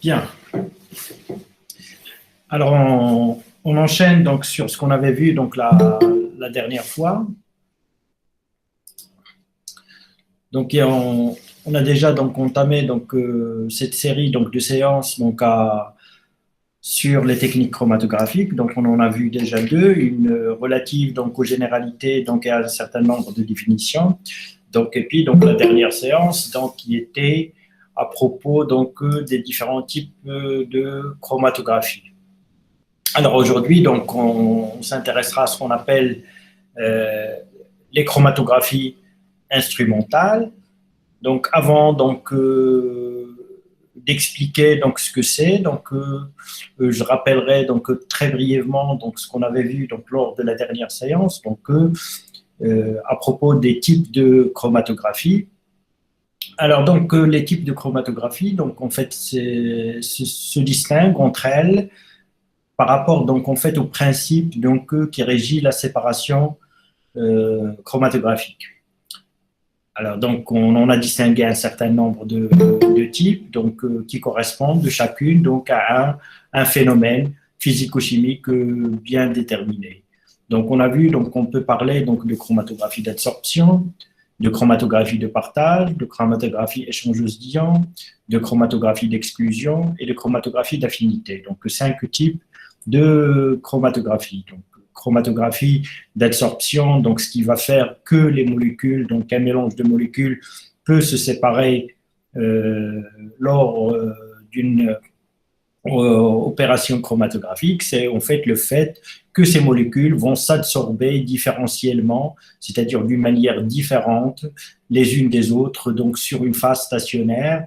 Bien. Alors, on enchaîne donc sur ce qu'on avait vu donc la dernière fois. Donc, on a déjà donc entamé donc cette série donc de séances donc sur les techniques chromatographiques. Donc, on en a vu déjà deux, une relative donc aux généralités donc à un certain nombre de définitions. Donc, et puis donc la dernière séance donc qui était à propos donc des différents types de chromatographie. Alors aujourd'hui, donc, on s'intéressera à ce qu'on appelle les chromatographies instrumentales. Donc, avant donc d'expliquer donc ce que c'est, donc je rappellerai donc très brièvement donc ce qu'on avait vu donc lors de la dernière séance, donc à propos des types de chromatographie. Alors donc les types de chromatographie, donc en fait, se distinguent entre elles par rapport donc en fait au principe donc qui régit la séparation chromatographique. Alors donc on en a distingué un certain nombre de types donc qui correspondent de chacune donc à un phénomène physico-chimique bien déterminé. Donc on a vu donc on peut parler donc de chromatographie d'absorption, de chromatographie de partage, de chromatographie échangeuse d'ions, de chromatographie d'exclusion et de chromatographie d'affinité. Donc 5 types de chromatographie. Donc, chromatographie d'absorption, donc ce qui va faire que les molécules, donc un mélange de molécules peut se séparer lors d'une opération chromatographique, c'est en fait le fait que ces molécules vont s'absorber différentiellement, c'est-à-dire d'une manière différente les unes des autres, donc sur une phase stationnaire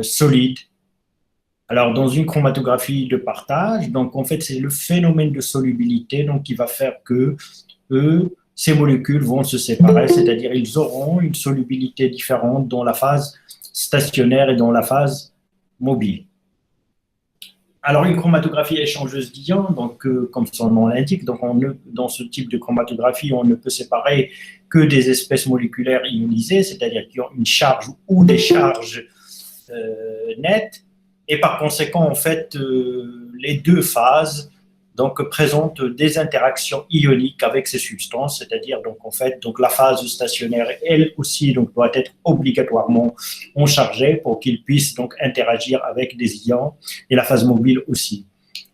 solide. Alors, dans une chromatographie de partage, donc en fait, c'est le phénomène de solubilité donc, qui va faire que ces molécules vont se séparer, c'est-à-dire ils auront une solubilité différente dans la phase stationnaire et dans la phase mobile. Alors, une chromatographie échangeuse d'ions, donc comme son nom l'indique, donc dans ce type de chromatographie, on ne peut séparer que des espèces moléculaires ionisées, c'est-à-dire qui ont une charge ou des charges nettes. Et par conséquent, en fait, les deux phases donc, présentent des interactions ioniques avec ces substances, c'est-à-dire donc en fait donc la phase stationnaire, elle aussi donc doit être obligatoirement en chargée pour qu'ils puissent donc interagir avec des ions et la phase mobile aussi.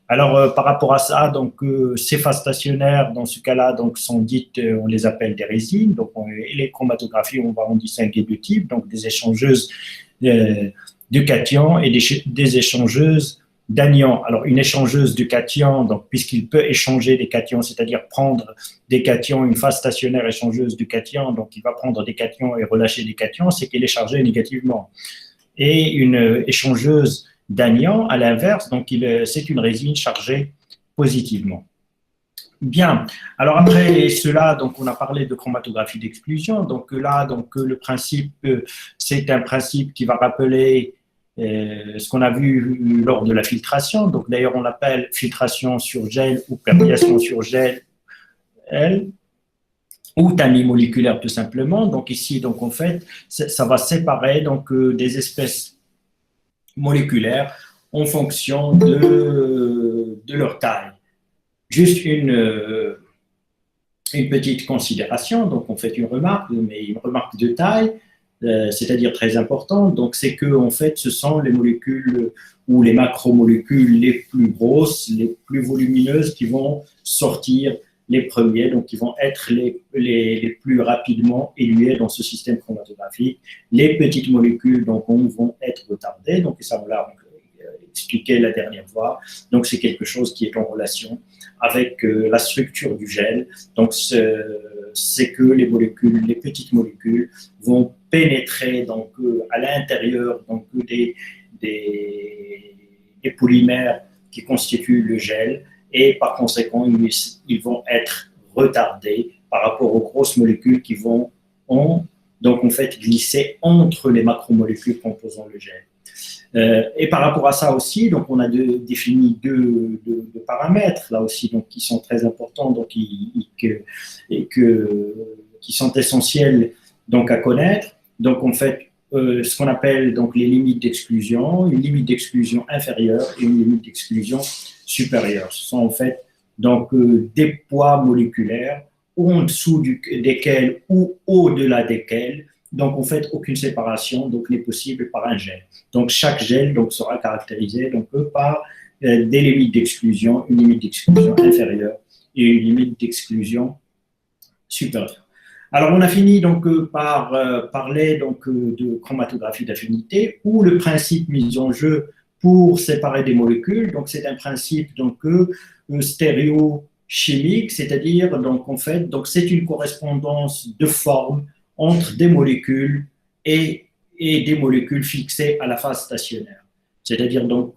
Alors par rapport à ça, donc ces phases stationnaires dans ce cas-là donc sont dites, on les appelle des résines. Donc et les chromatographies, on va en distinguer deux types, donc des échangeuses de cations et des échangeuses d'anions. Alors, une échangeuse de cations, donc, puisqu'il peut échanger des cations, c'est-à-dire prendre des cations, une phase stationnaire échangeuse de cations, donc il va prendre des cations et relâcher des cations, c'est qu'il est chargé négativement. Et une échangeuse d'anions, à l'inverse, donc c'est une résine chargée positivement. Bien. Alors après cela, donc on a parlé de chromatographie d'exclusion. Donc là, donc le principe, c'est un principe qui va rappeler ce qu'on a vu lors de la filtration. Donc d'ailleurs, on l'appelle filtration sur gel ou perméation sur gel, ou tamis moléculaire tout simplement. Donc ici, donc en fait, ça va séparer donc des espèces moléculaires en fonction de leur taille. Juste une petite considération, donc on fait une remarque, mais une remarque de taille, c'est-à-dire très importante, donc c'est que en fait ce sont les molécules ou les macromolécules les plus grosses, les plus volumineuses qui vont sortir les premiers, donc qui vont être les plus rapidement éluées dans ce système chromatographique. Les petites molécules donc vont être retardées, donc ça on l'a expliqué la dernière fois, donc c'est quelque chose qui est en relation avec la structure du gel. Donc, c'est que les molécules, les petites molécules, vont pénétrer donc, à l'intérieur donc, des polymères qui constituent le gel et par conséquent, ils vont être retardés par rapport aux grosses molécules qui vont donc en fait glisser entre les macromolécules composant le gel. Et par rapport à ça aussi, donc on a défini deux paramètres là aussi, donc qui sont très importants, donc qui sont essentiels donc à connaître. Donc en fait, ce qu'on appelle donc les limites d'exclusion, une limite d'exclusion inférieure et une limite d'exclusion supérieure. Ce sont en fait donc des poids moléculaires en dessous desquels ou au-delà desquels, donc en fait aucune séparation donc n'est possible par un gel. Donc chaque gel donc sera caractérisé donc par des limites d'exclusion, une limite d'exclusion inférieure et une limite d'exclusion supérieure. Alors, on a fini donc par parler donc de chromatographie d'affinité, où le principe mis en jeu pour séparer des molécules. Donc, c'est un principe donc stéréochimique, c'est-à-dire donc en fait donc c'est une correspondance de forme entre des molécules et des molécules fixées à la phase stationnaire. C'est-à-dire donc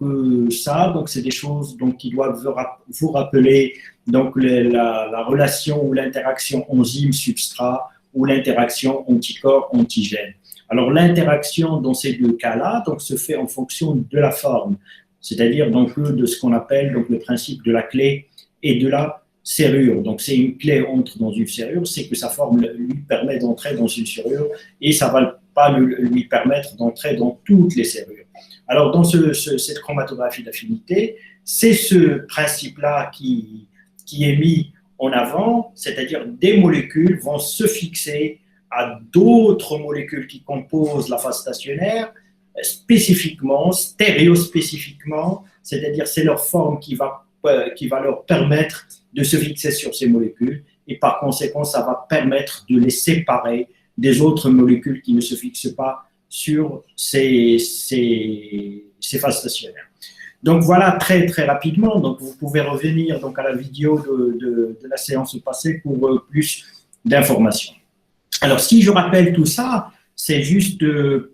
ça, donc c'est des choses donc qui doivent vous rappeler donc la relation ou l'interaction enzyme-substrat ou l'interaction anticorps-antigène. Alors l'interaction dans ces deux cas-là donc se fait en fonction de la forme, c'est-à-dire donc de ce qu'on appelle donc le principe de la clé et de la serrure. Donc c'est une clé entre dans une serrure, c'est que sa forme lui permet d'entrer dans une serrure et ça va pas lui permettre d'entrer dans toutes les serrures. Alors, dans cette chromatographie d'affinité, c'est ce principe-là qui est mis en avant, c'est-à-dire des molécules vont se fixer à d'autres molécules qui composent la phase stationnaire, spécifiquement, stéréospécifiquement, c'est-à-dire c'est leur forme qui va leur permettre de se fixer sur ces molécules et par conséquent, ça va permettre de les séparer des autres molécules qui ne se fixent pas sur ces phases stationnaires. Donc voilà très très rapidement, donc vous pouvez revenir donc à la vidéo de la séance passée pour plus d'informations. Alors si je rappelle tout ça, c'est juste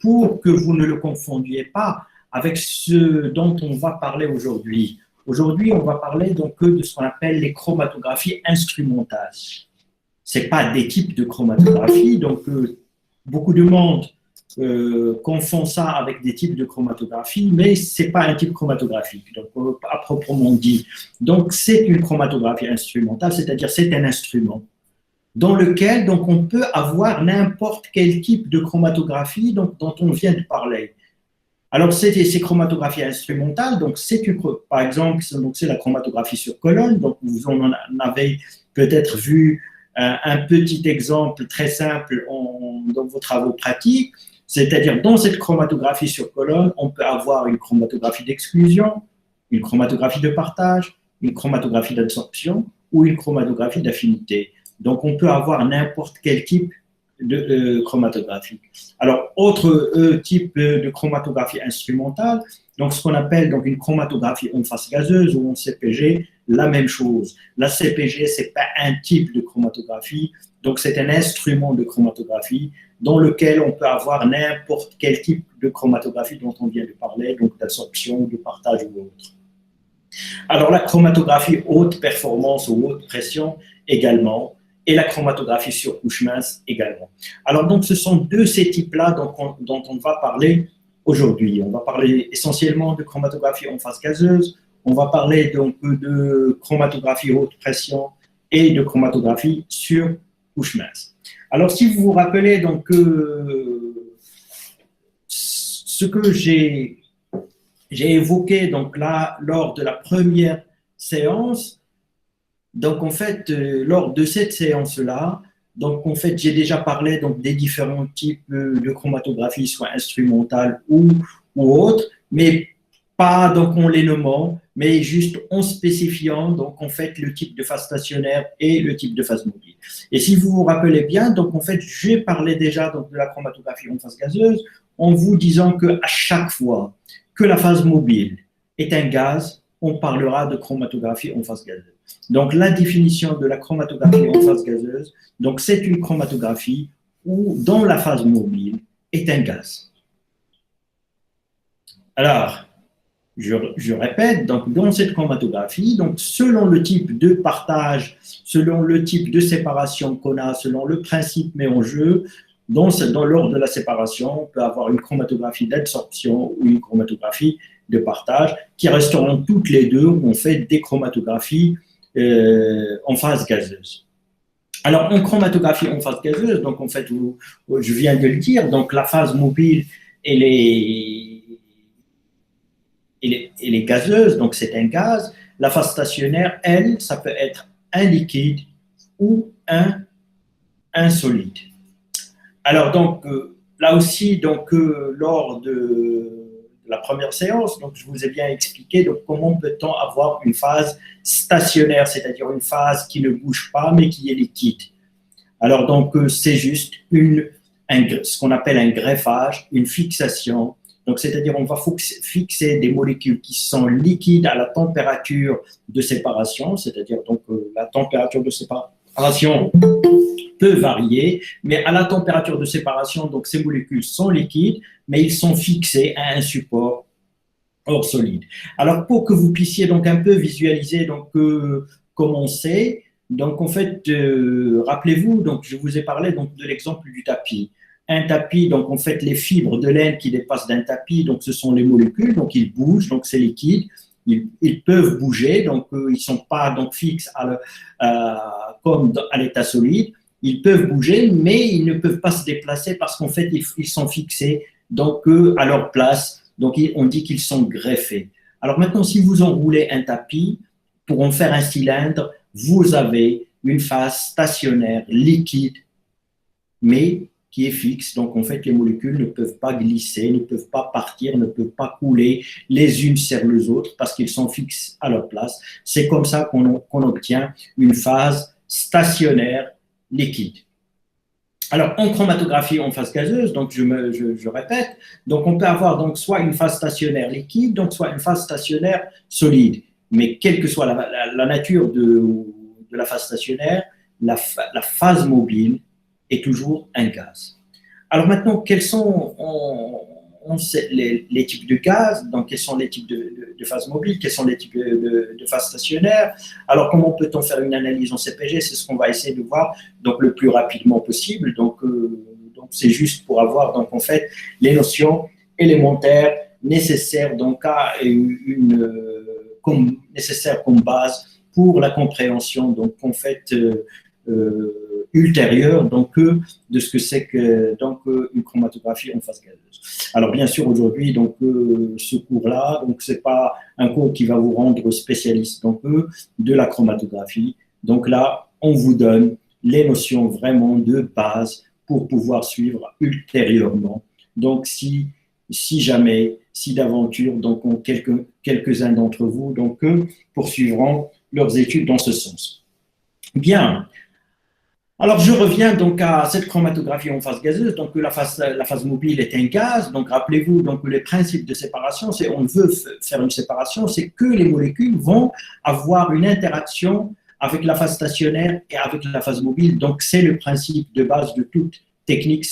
pour que vous ne le confondiez pas avec ce dont on va parler aujourd'hui. Aujourd'hui, on va parler donc de ce qu'on appelle les chromatographies instrumentales. C'est pas des types de chromatographie, donc beaucoup de monde confond ça avec des types de chromatographie, mais ce n'est pas un type chromatographique, donc à proprement dit. Donc, c'est une chromatographie instrumentale, c'est-à-dire c'est un instrument dans lequel donc, on peut avoir n'importe quel type de chromatographie donc, dont on vient de parler. Alors, ces chromatographies instrumentales, donc par exemple, c'est la chromatographie sur colonne, donc vous en avez peut-être vu un petit exemple très simple dans vos travaux pratiques. C'est-à-dire, dans cette chromatographie sur colonne, on peut avoir une chromatographie d'exclusion, une chromatographie de partage, une chromatographie d'absorption ou une chromatographie d'affinité. Donc, on peut avoir n'importe quel type de chromatographie. Alors, autre type de chromatographie instrumentale, donc ce qu'on appelle donc une chromatographie en phase gazeuse ou en CPG, la même chose. La CPG, ce n'est pas un type de chromatographie, donc c'est un instrument de chromatographie dans lequel on peut avoir n'importe quel type de chromatographie dont on vient de parler, donc d'absorption, de partage ou autre. Alors la chromatographie haute performance ou haute pression également, et la chromatographie sur couche mince également. Alors donc ce sont ces types-là dont on va parler aujourd'hui. On va parler essentiellement de chromatographie en phase gazeuse, on va parler donc de chromatographie haute pression et de chromatographie sur couche mince. Alors, si vous vous rappelez donc ce que j'ai évoqué donc là lors de la première séance, donc en fait lors de cette séance-là, donc en fait j'ai déjà parlé donc des différents types de chromatographie, soit instrumentale ou autre, mais pas donc en les nommant, mais juste en spécifiant donc en fait le type de phase stationnaire et le type de phase mobile. Et si vous vous rappelez bien, donc en fait j'ai parlé déjà donc de la chromatographie en phase gazeuse en vous disant que à chaque fois que la phase mobile est un gaz, on parlera de chromatographie en phase gazeuse. Donc la définition de la chromatographie en phase gazeuse, donc c'est une chromatographie où dans la phase mobile est un gaz. Alors, je répète, donc dans cette chromatographie, donc selon le type de partage, selon le type de séparation qu'on a, selon le principe mis en jeu, dans l'ordre de la séparation, on peut avoir une chromatographie d'absorption ou une chromatographie de partage qui resteront toutes les deux où on fait des chromatographies en phase gazeuse. Alors, en chromatographie en phase gazeuse, donc en fait, je viens de le dire, donc la phase mobile, elle est, elle est gazeuse, donc c'est un gaz. La phase stationnaire, elle, ça peut être un liquide ou un solide. Alors, donc, là aussi, donc, lors de la première séance, donc, je vous ai bien expliqué donc, comment peut-on avoir une phase stationnaire, c'est-à-dire une phase qui ne bouge pas, mais qui est liquide. Alors, donc, c'est juste ce qu'on appelle un greffage, une fixation. Donc, c'est-à-dire, on va fixer des molécules qui sont liquides à la température de séparation, c'est-à-dire, donc, la température de séparation peut varier, mais à la température de séparation, donc, ces molécules sont liquides, mais ils sont fixés à un support hors solide. Alors, pour que vous puissiez donc un peu visualiser donc, comment c'est, donc en fait, rappelez-vous, donc je vous ai parlé donc de l'exemple du tapis. Un tapis, donc en fait, les fibres de laine qui dépassent d'un tapis, donc ce sont les molécules, donc ils bougent, donc c'est liquide. Ils peuvent bouger, donc ils ne sont pas donc fixes comme à l'état solide. Ils peuvent bouger, mais ils ne peuvent pas se déplacer parce qu'en fait, ils sont fixés donc à leur place. Donc, on dit qu'ils sont greffés. Alors maintenant, si vous enroulez un tapis pour en faire un cylindre, vous avez une phase stationnaire, liquide, mais qui est fixe. Donc, en fait, les molécules ne peuvent pas glisser, ne peuvent pas partir, ne peuvent pas couler les unes sur les autres parce qu'ils sont fixes à leur place. C'est comme ça qu'on obtient une phase stationnaire liquide. Alors, en chromatographie en phase gazeuse, donc je répète, donc on peut avoir donc soit une phase stationnaire liquide, donc soit une phase stationnaire solide. Mais quelle que soit la nature de la phase stationnaire, la phase mobile est toujours un gaz. Alors maintenant, quels sont les types de gaz, donc quels sont les types de phases mobiles, quels sont les types de phases stationnaires. Alors comment peut-on faire une analyse en CPG? C'est ce qu'on va essayer de voir donc le plus rapidement possible. Donc c'est juste pour avoir donc en fait les notions élémentaires nécessaires donc à nécessaires comme base pour la compréhension donc en fait ultérieure donc de ce que c'est que donc une chromatographie en phase gazeuse. Alors bien sûr aujourd'hui donc ce cours-là donc c'est pas un cours qui va vous rendre spécialiste donc de la chromatographie. Donc là on vous donne les notions vraiment de base pour pouvoir suivre ultérieurement. Donc si jamais, si d'aventure, donc quelques-uns d'entre vous donc poursuivront leurs études dans ce sens. Bien. Alors, je reviens donc à cette chromatographie en phase gazeuse. Donc, la phase mobile est un gaz. Donc, rappelez-vous, donc, les principes de séparation, c'est on veut faire une séparation, c'est que les molécules vont avoir une interaction avec la phase stationnaire et avec la phase mobile. Donc, c'est le principe de base de toute technique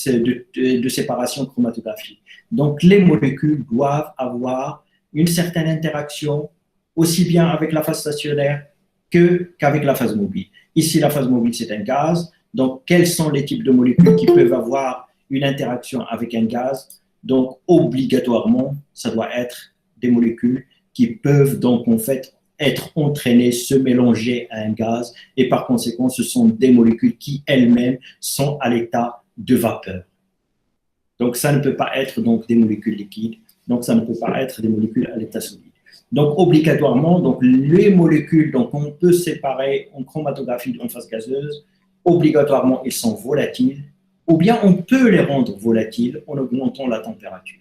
de séparation chromatographique. Donc, les molécules doivent avoir une certaine interaction aussi bien avec la phase stationnaire qu'avec la phase mobile. Ici, la phase mobile, c'est un gaz. Donc, quels sont les types de molécules qui peuvent avoir une interaction avec un gaz? Donc, obligatoirement, ça doit être des molécules qui peuvent donc en fait être entraînées, se mélanger à un gaz, et par conséquent, ce sont des molécules qui elles-mêmes sont à l'état de vapeur. Donc, ça ne peut pas être donc des molécules liquides. Donc, ça ne peut pas être des molécules à l'état solide. Donc, obligatoirement, donc, les molécules, donc, on peut séparer en chromatographie en phase gazeuse, obligatoirement, ils sont volatiles, ou bien on peut les rendre volatiles en augmentant la température.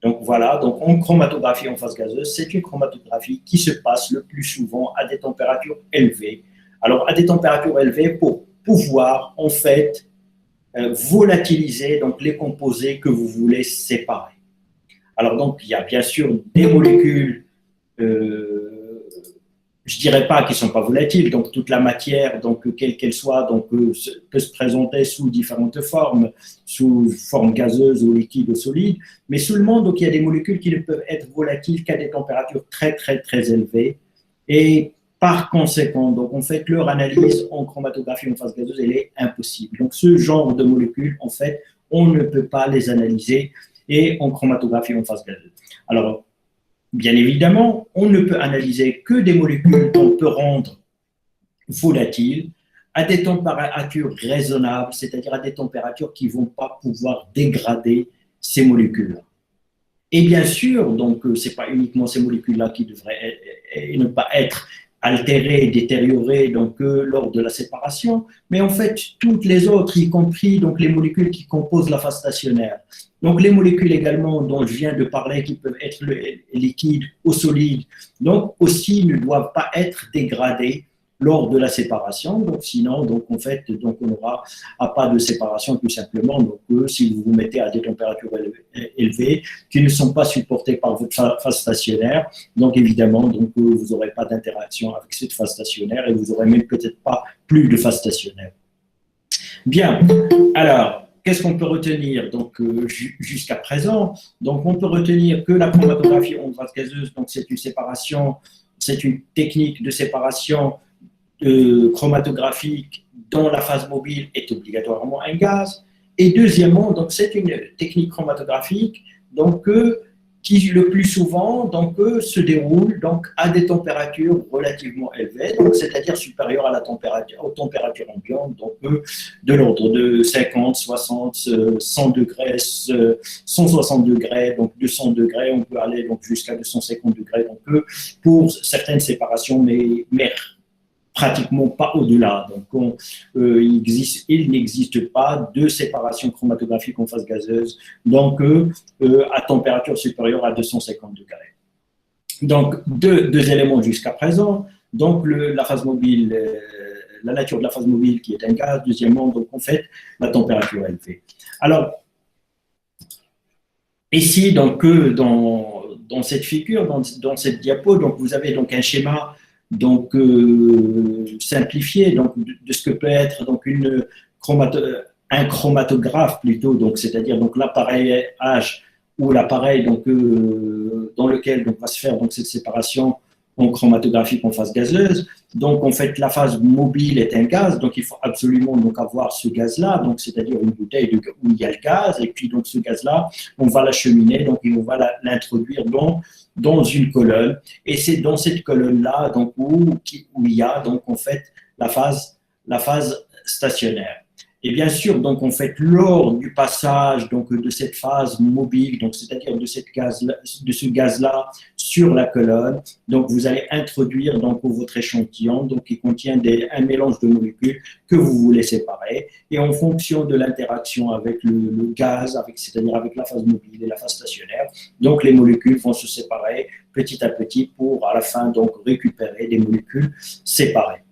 Donc, voilà, donc, en chromatographie en phase gazeuse, c'est une chromatographie qui se passe le plus souvent à des températures élevées. Alors, à des températures élevées pour pouvoir, en fait, volatiliser donc, les composés que vous voulez séparer. Alors, donc, il y a bien sûr des molécules je dirais pas qu'ils sont pas volatiles, donc toute la matière, donc quelle qu'elle soit, donc peut se présenter sous différentes formes, sous forme gazeuse ou liquide ou solide, mais seulement donc il y a des molécules qui ne peuvent être volatiles qu'à des températures très très très élevées, et par conséquent, donc en fait leur analyse en chromatographie en phase gazeuse elle est impossible. Donc ce genre de molécules en fait on ne peut pas les analyser et en chromatographie en phase gazeuse. Alors bien évidemment, on ne peut analyser que des molécules qu'on peut rendre volatiles. à des températures raisonnables, c'est-à-dire à des températures qui ne vont pas pouvoir dégrader ces molécules. Et bien sûr, donc, ce n'est pas uniquement ces molécules-là qui devraient ne pas être altérées, détériorées donc, lors de la séparation, mais en fait, toutes les autres, y compris donc, les molécules qui composent la phase stationnaire. Donc, les molécules également dont je viens de parler, qui peuvent être liquides ou solides, donc aussi ne doivent pas être dégradées lors de la séparation. Donc, sinon, donc, en fait, donc, on n'aura pas de séparation tout simplement. Donc, si vous vous mettez à des températures élevées qui ne sont pas supportées par votre phase stationnaire, donc évidemment, donc, vous n'aurez pas d'interaction avec cette phase stationnaire et vous n'aurez même peut-être pas plus de phase stationnaire. Bien, alors, qu'est-ce qu'on peut retenir donc jusqu'à présent? Donc, on peut retenir que la chromatographie en phase gazeuse, donc c'est une séparation, c'est une technique de séparation chromatographique dont la phase mobile est obligatoirement un gaz. Et deuxièmement, donc c'est une technique chromatographique donc, qui le plus souvent donc, se déroule donc, à des températures relativement élevées, c'est-à-dire supérieures à la température, aux températures ambiantes, donc de l'ordre de 50, 60, 100 degrés, 160 degrés, donc 200 degrés, on peut aller donc, jusqu'à 250 degrés donc, pour certaines séparations, mais pratiquement pas au-delà. Donc, il n'existe pas de séparation chromatographique en phase gazeuse, donc à température supérieure à 250 degrés. Donc, deux éléments jusqu'à présent. Donc, la phase mobile, la nature de la phase mobile qui est un gaz. Deuxièmement, donc, en fait, la température élevée. Alors, ici, donc, dans cette figure, dans cette diapo, donc, vous avez donc un schéma donc simplifié donc, de ce que peut être donc, un chromatographe plutôt, donc, c'est-à-dire donc, l'appareillage ou l'appareil donc, dans lequel donc, va se faire donc, cette séparation en chromatographique en phase gazeuse. Donc, en fait, la phase mobile est un gaz, donc il faut absolument donc, avoir ce gaz-là, donc c'est-à-dire une bouteille où il y a le gaz, et puis donc ce gaz-là, on va l'acheminer, donc on va l'introduire dans une colonne, et c'est dans cette colonne-là donc, où il y a donc en fait la phase stationnaire. Et bien sûr, donc en fait, lors du passage donc, de cette phase mobile, donc c'est-à-dire de ce gaz-là sur la colonne, donc vous allez introduire donc votre échantillon, donc qui contient un mélange de molécules que vous voulez séparer, et en fonction de l'interaction avec le gaz, c'est-à-dire avec la phase mobile et la phase stationnaire, donc les molécules vont se séparer petit à petit pour à la fin donc récupérer des molécules séparées.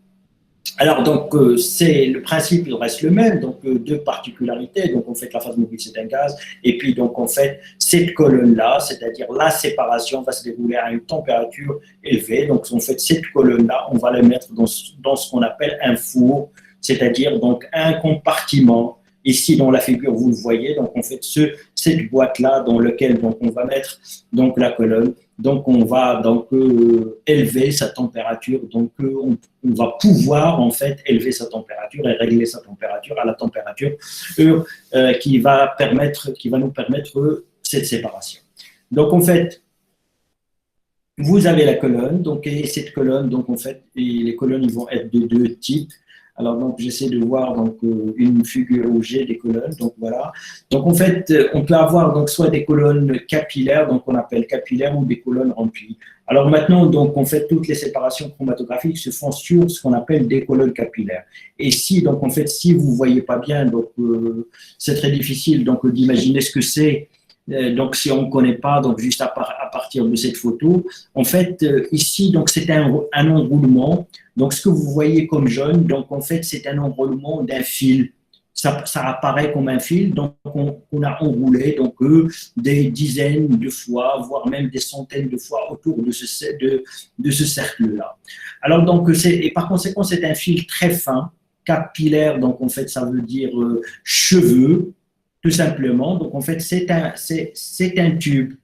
Alors, donc, le principe il reste le même, donc deux particularités. Donc, en fait, la phase mobile, c'est un gaz. Et puis, donc, en fait, cette colonne-là, c'est-à-dire la séparation, va se dérouler à une température élevée. Donc, en fait, cette colonne-là, on va la mettre dans ce qu'on appelle un four, c'est-à-dire donc un compartiment. Ici, dans la figure, vous le voyez. Donc, en fait, cette boîte-là dans laquelle donc, on va mettre donc, la colonne. Donc, on va donc élever sa température. Donc, on va pouvoir en fait élever sa température et régler sa température à la température qui va nous permettre cette séparation. Donc, en fait, vous avez la colonne. Donc, et cette colonne, donc en fait, les colonnes ils vont être de deux types. Alors, donc, j'essaie de voir donc, une figure où j'ai des colonnes. Donc, voilà. Donc, en fait, on peut avoir donc, soit des colonnes capillaires, donc on appelle capillaires, ou des colonnes remplies. Alors, maintenant, donc, en fait, toutes les séparations chromatographiques se font sur ce qu'on appelle des colonnes capillaires. Et si, donc, en fait, si vous ne voyez pas bien, donc, c'est très difficile donc, d'imaginer ce que c'est. Donc, si on ne connaît pas, donc juste à partir de cette photo, en fait, ici, donc c'est un enroulement. Donc, ce que vous voyez comme jaune, donc en fait, c'est un enroulement d'un fil. Ça apparaît comme un fil, donc on a enroulé donc des dizaines de fois, voire même des centaines de fois autour de ce cercle-là. Alors, donc, et par conséquent, c'est un fil très fin, capillaire. Donc, en fait, ça veut dire cheveux. Tout simplement, donc en fait, c'est un tube.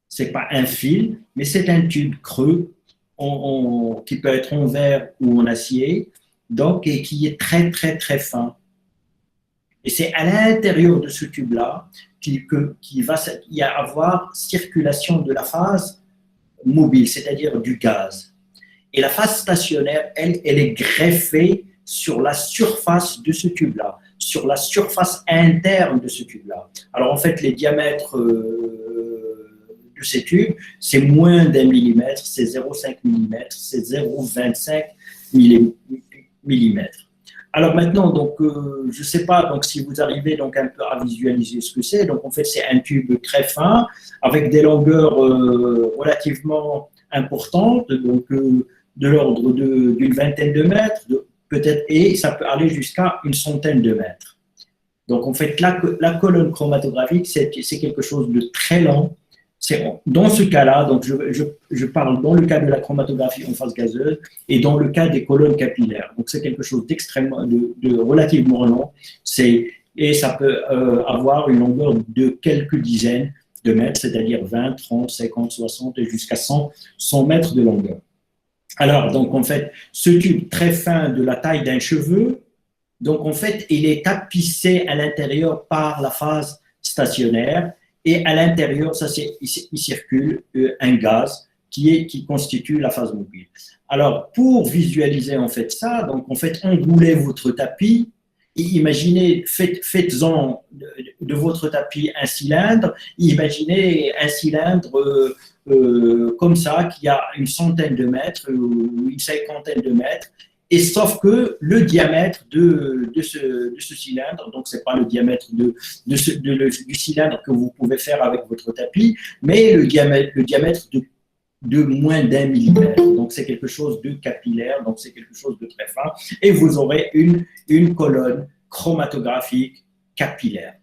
Ce n'est pas un fil, mais c'est un tube creux qui peut être en verre ou en acier, donc, et qui est très, très, très fin. Et c'est à l'intérieur de ce tube-là qu'il va y avoir circulation de la phase mobile, c'est-à-dire du gaz. Et la phase stationnaire, elle est greffée sur la surface de ce tube-là, sur la surface interne de ce tube-là. Alors en fait, les diamètres de ces tubes, c'est moins d'1 millimètre, c'est 0,5 millimètre, c'est 0,25 millimètre. Alors maintenant, donc, je ne sais pas donc, si vous arrivez donc, un peu à visualiser ce que c'est. Donc en fait, c'est un tube très fin, avec des longueurs relativement importantes, donc de l'ordre d'une vingtaine de mètres, peut-être, et ça peut aller jusqu'à une centaine de mètres. Donc en fait, la colonne chromatographique, c'est quelque chose de très lent. Dans ce cas-là, donc je parle dans le cas de la chromatographie en phase gazeuse et dans le cas des colonnes capillaires. Donc c'est quelque chose d'extrêmement, de relativement lent. Et ça peut avoir une longueur de quelques dizaines de mètres, c'est-à-dire 20, 30, 50, 60 et jusqu'à 100 mètres de longueur. Alors, donc en fait, ce tube très fin de la taille d'un cheveu, donc en fait, il est tapissé à l'intérieur par la phase stationnaire. Et à l'intérieur, il circule un gaz qui constitue la phase mobile. Alors, pour visualiser en fait ça, donc en fait, enroulez votre tapis et imaginez, faites-en de votre tapis un cylindre, imaginez un cylindre comme ça qui a une centaine de mètres ou une cinquantaine de mètres. Et sauf que le diamètre de ce cylindre, donc ce n'est pas le diamètre du cylindre que vous pouvez faire avec votre tapis, mais le diamètre de moins d'1 millimètre. Donc c'est quelque chose de capillaire, donc c'est quelque chose de très fin. Et vous aurez une colonne chromatographique capillaire.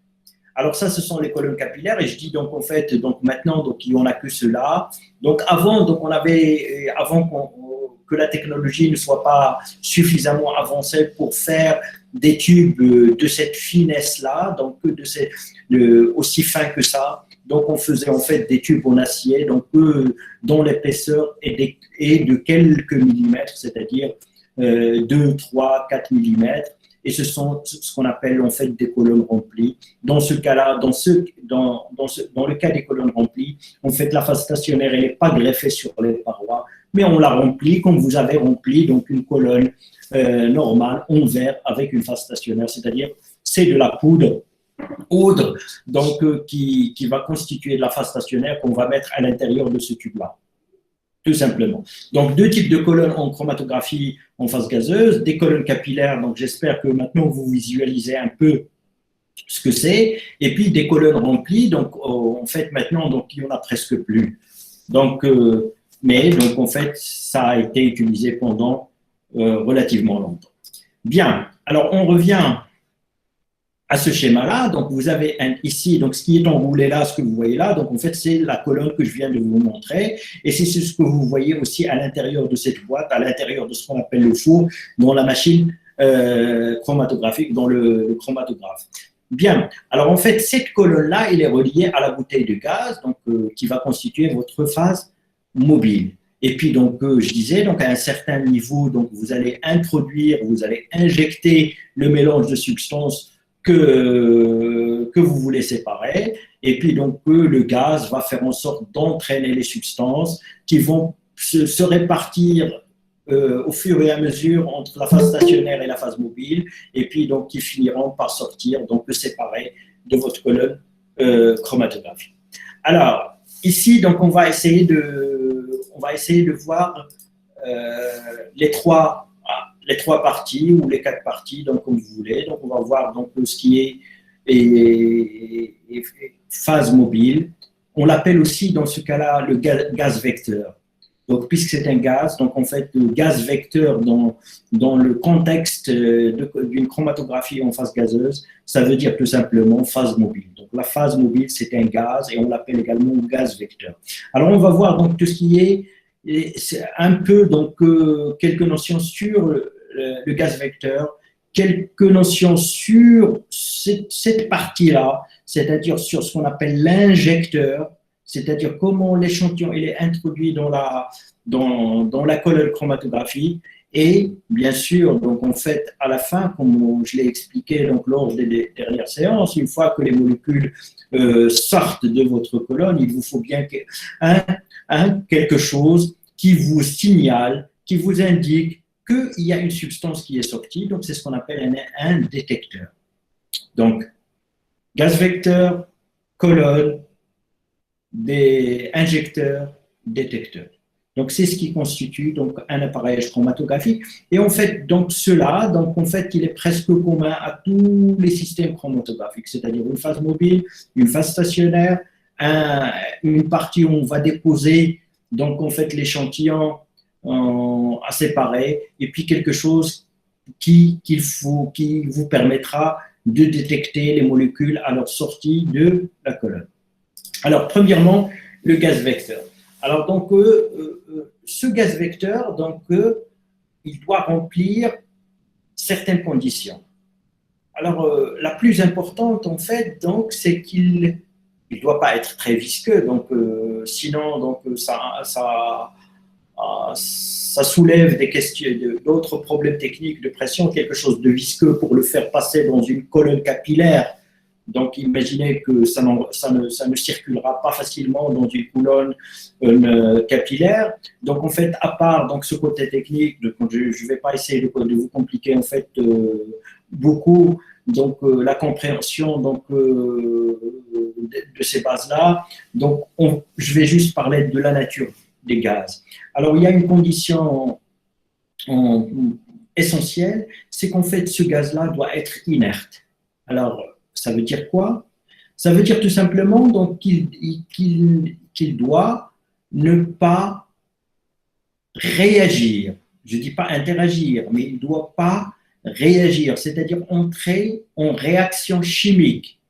Alors ça, ce sont les colonnes capillaires, et je dis donc en fait, donc maintenant, donc il n'y en a que cela. Donc avant, donc que la technologie ne soit pas suffisamment avancée pour faire des tubes de cette finesse-là, donc aussi fin que ça. Donc on faisait en fait des tubes en acier, donc dont l'épaisseur est de quelques millimètres, c'est-à-dire 2, 3, 4 millimètres. Et ce sont ce qu'on appelle en fait des colonnes remplies. Dans ce cas-là, dans le cas des colonnes remplies, en fait la phase stationnaire elle n'est pas greffée sur les parois, mais on la remplit comme vous avez rempli donc une colonne normale en verre avec une phase stationnaire, c'est-à-dire c'est de la poudre donc qui va constituer la phase stationnaire qu'on va mettre à l'intérieur de ce tube-là. Tout simplement. Donc, deux types de colonnes en chromatographie en phase gazeuse, des colonnes capillaires, donc j'espère que maintenant vous visualisez un peu ce que c'est, et puis des colonnes remplies, donc en fait maintenant, donc, il n'y en a presque plus. Donc, mais donc en fait, ça a été utilisé pendant relativement longtemps. Bien, alors on revient à ce schéma-là, donc vous avez ici, donc ce qui est enroulé là, ce que vous voyez là, donc en fait c'est la colonne que je viens de vous montrer, et c'est ce que vous voyez aussi à l'intérieur de cette boîte, à l'intérieur de ce qu'on appelle le four, dans la machine chromatographique, dans le chromatographe. Bien, alors en fait cette colonne-là, elle est reliée à la bouteille de gaz, donc qui va constituer votre phase mobile. Et puis, donc, je disais, donc, à un certain niveau, donc, vous allez injecter le mélange de substances que vous voulez séparer, et puis donc le gaz va faire en sorte d'entraîner les substances qui vont se répartir au fur et à mesure entre la phase stationnaire et la phase mobile, et puis donc qui finiront par sortir, donc séparer de votre colonne chromatographique. Alors, ici, donc on va essayer de voir les trois parties ou les 4 parties, donc comme vous voulez. Donc on va voir donc ce qui est phase mobile. On l'appelle aussi dans ce cas-là le gaz vecteur. Donc puisque c'est un gaz, donc en fait le gaz vecteur dans le contexte d'une chromatographie en phase gazeuse, ça veut dire tout simplement phase mobile. Donc la phase mobile c'est un gaz et on l'appelle également gaz vecteur. Alors on va voir donc tout ce qui est un peu donc quelques notions sur le gaz vecteur, quelques notions sur cette partie-là, c'est-à-dire sur ce qu'on appelle l'injecteur, c'est-à-dire comment l'échantillon est introduit dans la colonne chromatographique, et bien sûr, donc en fait, à la fin, comme je l'ai expliqué donc, lors des dernières séances, une fois que les molécules sortent de votre colonne, il vous faut bien quelque chose qui vous signale, qui vous indique qu'il y a une substance qui est sortie, donc c'est ce qu'on appelle un détecteur. Donc, gaz vecteur, colonne, des injecteurs, détecteurs. Donc, c'est ce qui constitue donc, un appareillage chromatographique. Et en fait, donc, cela, donc, en fait, il est presque commun à tous les systèmes chromatographiques, c'est-à-dire une phase mobile, une phase stationnaire, une partie où on va déposer donc, en fait, l'échantillon à séparer, et puis quelque chose qui vous permettra de détecter les molécules à leur sortie de la colonne. Alors, premièrement, le gaz vecteur. Alors, donc, ce gaz vecteur, donc, il doit remplir certaines conditions. Alors, la plus importante, en fait, donc, c'est qu'il ne doit pas être très visqueux, donc, sinon, donc, ça soulève des questions, d'autres problèmes techniques de pression, quelque chose de visqueux pour le faire passer dans une colonne capillaire. Donc, imaginez que ça ne circulera pas facilement dans une colonne capillaire. Donc, en fait, à part donc, ce côté technique, je ne vais pas essayer de vous compliquer en fait beaucoup donc, la compréhension donc, de ces bases-là. Donc, je vais juste parler de la nature des gaz. Alors, il y a une condition essentielle, c'est qu'en fait, ce gaz-là doit être inerte. Alors, ça veut dire quoi? Ça veut dire tout simplement donc, qu'il doit ne pas réagir. Je ne dis pas interagir, mais il ne doit pas réagir, c'est-à-dire entrer en réaction chimique.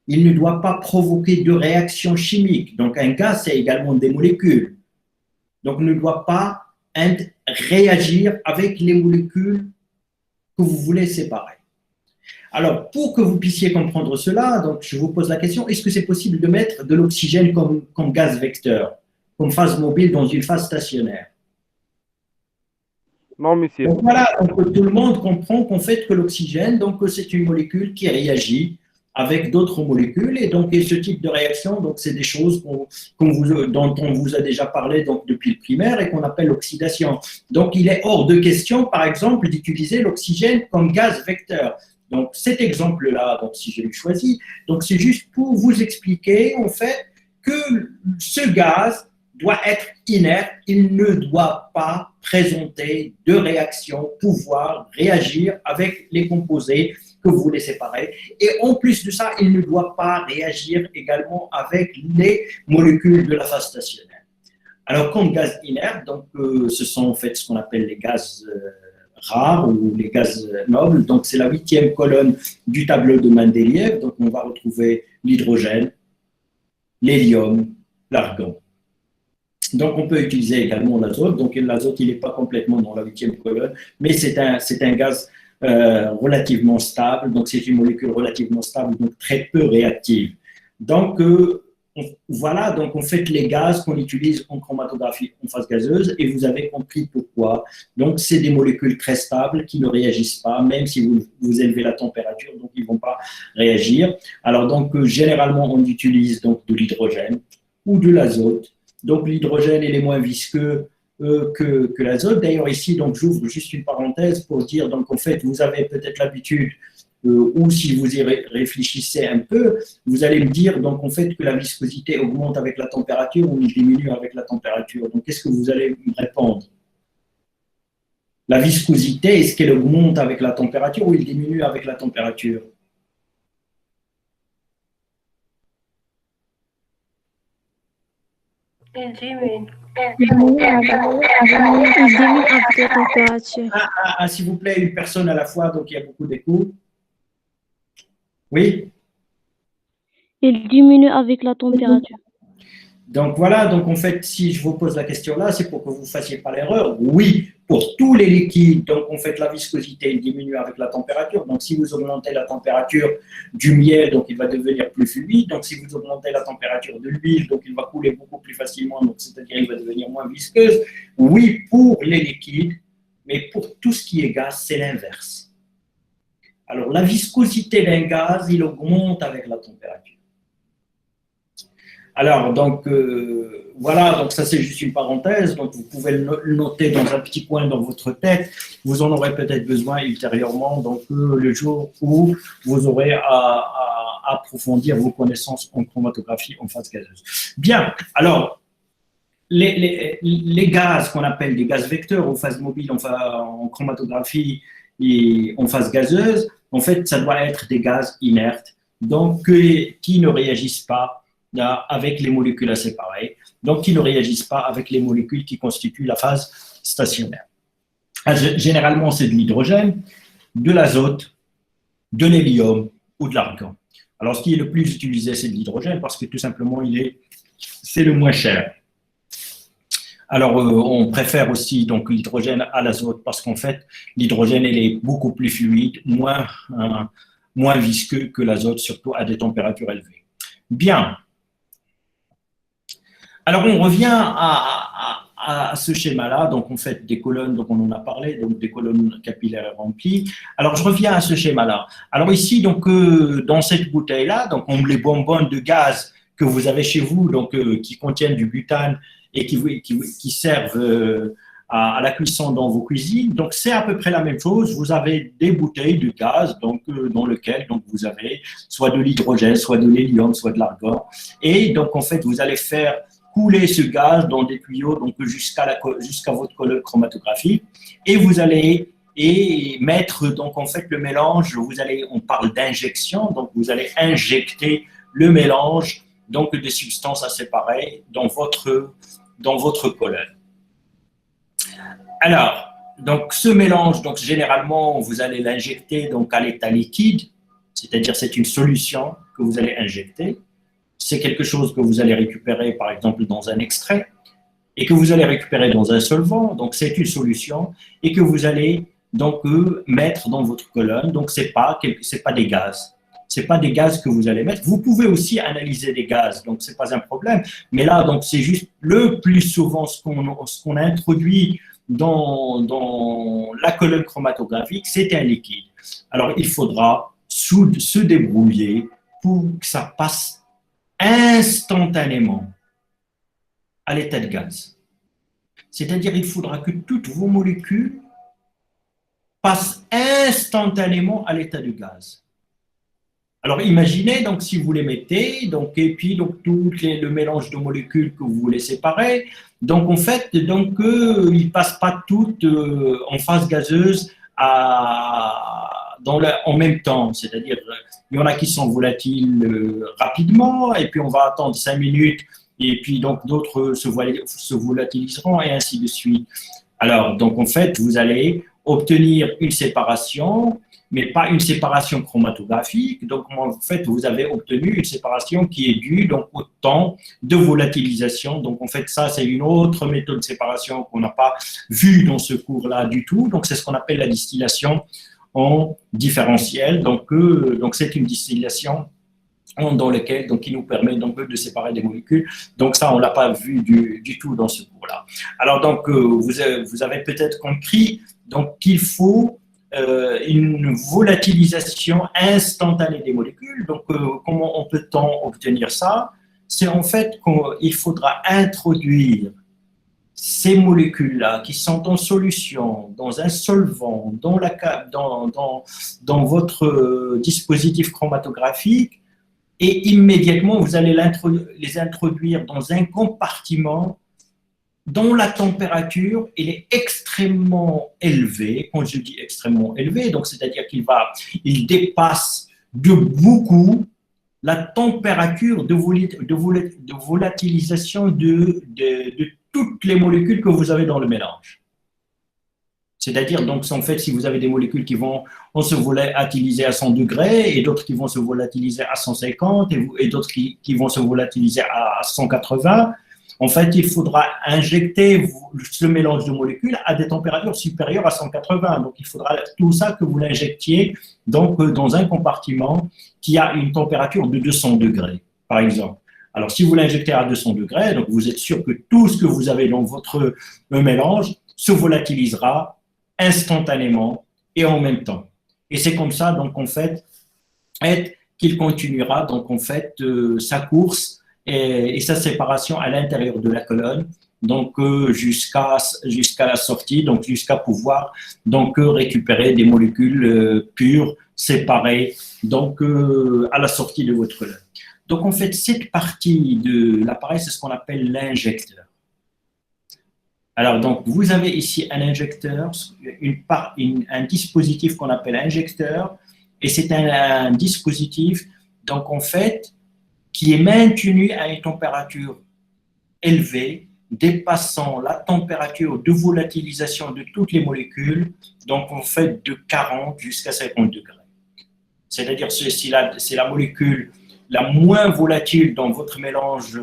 Il ne doit pas provoquer de réaction chimique. Donc, un gaz, c'est également des molécules. Donc, ne doit pas réagir avec les molécules que vous voulez séparer. Alors, pour que vous puissiez comprendre cela, donc je vous pose la question, est-ce que c'est possible de mettre de l'oxygène comme gaz vecteur, comme phase mobile dans une phase stationnaire? Non, monsieur. Donc voilà, donc, tout le monde comprend qu'en fait que l'oxygène, donc c'est une molécule qui réagit avec d'autres molécules, et donc et ce type de réaction, donc c'est des choses dont on vous a déjà parlé donc depuis le primaire et qu'on appelle l'oxydation. Donc il est hors de question, par exemple, d'utiliser l'oxygène comme gaz vecteur. Donc cet exemple-là, donc si je l'ai choisi, donc c'est juste pour vous expliquer en fait que ce gaz doit être inerte, il ne doit pas présenter de réaction, pouvoir réagir avec les composés que vous voulez séparer. Et en plus de ça, il ne doit pas réagir également avec les molécules de la phase stationnaire. Alors, comme gaz inerte, donc, ce sont en fait ce qu'on appelle les gaz rares ou les gaz nobles. Donc, c'est la 8e colonne du tableau de Mendeleïev. Donc, on va retrouver l'hydrogène, l'hélium, l'argon. Donc, on peut utiliser également l'azote. Donc, l'azote, il n'est pas complètement dans la 8e colonne, mais c'est un gaz relativement stable. Donc, c'est une molécule relativement stable, donc très peu réactive. Donc, voilà, donc on fait les gaz qu'on utilise en chromatographie en phase gazeuse, et vous avez compris pourquoi. Donc, c'est des molécules très stables qui ne réagissent pas, même si vous élevez la température, donc ils ne vont pas réagir. Alors, donc, généralement, on utilise donc de l'hydrogène ou de l'azote. Donc, l'hydrogène, il est moins visqueux que l'azote. D'ailleurs, ici, donc, j'ouvre juste une parenthèse pour dire, donc, en fait, vous avez peut-être l'habitude, ou si vous y réfléchissez un peu, vous allez me dire, donc, en fait, que la viscosité augmente avec la température ou diminue avec la température. Donc, qu'est-ce que vous allez me répondre? La viscosité, est-ce qu'elle augmente avec la température ou elle diminue avec la température? Il diminue. Il diminue avec la température. S'il vous plaît, une personne à la fois, donc il y a beaucoup d'écho. Oui? Il diminue avec la température. Donc voilà, donc en fait, si je vous pose la question là, c'est pour que vous ne fassiez pas l'erreur. Oui, pour tous les liquides, donc en fait, la viscosité diminue avec la température. Donc si vous augmentez la température du miel, donc il va devenir plus fluide. Donc si vous augmentez la température de l'huile, donc il va couler beaucoup plus facilement, donc c'est-à-dire il va devenir moins visqueuse. Oui, pour les liquides, mais pour tout ce qui est gaz, c'est l'inverse. Alors la viscosité d'un gaz, il augmente avec la température. Alors, donc, voilà, donc ça c'est juste une parenthèse, donc vous pouvez le noter dans un petit coin dans votre tête, vous en aurez peut-être besoin ultérieurement, donc le jour où vous aurez à approfondir vos connaissances en chromatographie en phase gazeuse. Bien, alors, les gaz qu'on appelle des gaz vecteurs en phase mobile, en chromatographie et en phase gazeuse, en fait, ça doit être des gaz inertes, donc qui ne réagissent pas avec les molécules à séparer, donc qui ne réagissent pas avec les molécules qui constituent la phase stationnaire. Généralement, c'est de l'hydrogène, de l'azote, de l'hélium ou de l'argon. Alors, ce qui est le plus utilisé, c'est de l'hydrogène parce que tout simplement, c'est le moins cher. Alors, on préfère aussi donc l'hydrogène à l'azote parce qu'en fait, l'hydrogène, il est beaucoup plus fluide, moins visqueux que l'azote, surtout à des températures élevées. Bien. Alors, on revient à ce schéma-là. Donc, on fait des colonnes, donc on en a parlé, donc des colonnes capillaires remplies. Alors, je reviens à ce schéma-là. Alors, ici, donc, dans cette bouteille-là, donc, on les bonbonnes de gaz que vous avez chez vous, donc, qui contiennent du butane et qui servent à la cuisson dans vos cuisines. Donc, c'est à peu près la même chose. Vous avez des bouteilles de gaz donc, dans lesquelles donc, vous avez soit de l'hydrogène, soit de l'hélium, soit de l'argon. Et donc, en fait, vous allez faire couler ce gaz dans des tuyaux donc jusqu'à votre colonne chromatographique et vous allez mettre donc en fait le mélange, on parle d'injection, donc vous allez injecter le mélange donc des substances à séparer dans votre colonne. Alors, donc ce mélange, donc généralement vous allez l'injecter donc à l'état liquide, c'est-à-dire c'est une solution que vous allez injecter. C'est quelque chose que vous allez récupérer, par exemple, dans un extrait et que vous allez récupérer dans un solvant. Donc, c'est une solution et que vous allez donc mettre dans votre colonne. Donc, c'est pas des gaz. C'est pas des gaz que vous allez mettre. Vous pouvez aussi analyser des gaz, donc c'est pas un problème. Mais là, donc c'est juste le plus souvent ce qu'on introduit dans la colonne chromatographique, c'est un liquide. Alors, il faudra se débrouiller pour que ça passe instantanément à l'état de gaz. C'est-à-dire il faudra que toutes vos molécules passent instantanément à l'état de gaz. Alors imaginez donc si vous les mettez, donc, et puis donc, le mélange de molécules que vous voulez séparer, donc en fait donc, ils ne passent pas toutes en phase gazeuse en même temps, c'est-à-dire il y en a qui sont volatiles rapidement et puis on va attendre 5 minutes et puis donc d'autres se volatiliseront et ainsi de suite. Alors donc en fait vous allez obtenir une séparation mais pas une séparation chromatographique. Donc en fait vous avez obtenu une séparation qui est due donc au temps de volatilisation. Donc en fait ça c'est une autre méthode de séparation qu'on n'a pas vue dans ce cours-là du tout. Donc c'est ce qu'on appelle la distillation en différentiel. Donc c'est une distillation dans laquelle donc qui nous permet donc de séparer des molécules. Donc ça on l'a pas vu du tout dans ce cours-là. Alors donc vous avez peut-être compris donc qu'il faut une volatilisation instantanée des molécules. Donc comment on peut-on obtenir ça? C'est en fait qu'il faudra introduire ces molécules-là qui sont en solution, dans un solvant, dans votre dispositif chromatographique, et immédiatement, vous allez les introduire dans un compartiment dont la température elle est extrêmement élevée. Quand je dis extrêmement élevée, donc c'est-à-dire qu'il dépasse de beaucoup la température de volatilisation de toutes les molécules que vous avez dans le mélange. C'est-à-dire, donc, en fait, si vous avez des molécules qui vont se volatiliser à 100 degrés et d'autres qui vont se volatiliser à 150 et d'autres qui vont se volatiliser à 180, en fait, il faudra injecter ce mélange de molécules à des températures supérieures à 180. Donc, il faudra tout ça que vous l'injectiez donc, dans un compartiment qui a une température de 200 degrés, par exemple. Alors, si vous l'injectez à 200 degrés, donc vous êtes sûr que tout ce que vous avez dans votre mélange se volatilisera instantanément et en même temps. Et c'est comme ça, donc, en fait, qu'il continuera, donc, en fait, sa course et sa séparation à l'intérieur de la colonne, donc jusqu'à la sortie, donc jusqu'à pouvoir donc récupérer des molécules pures séparées donc à la sortie de votre colonne. Donc en fait cette partie de l'appareil c'est ce qu'on appelle l'injecteur. Alors donc vous avez ici un injecteur, un dispositif qu'on appelle injecteur, et c'est un dispositif donc en fait qui est maintenu à une température élevée, dépassant la température de volatilisation de toutes les molécules, donc en fait de 40 jusqu'à 50 degrés. C'est-à-dire c'est la molécule la moins volatile dans votre mélange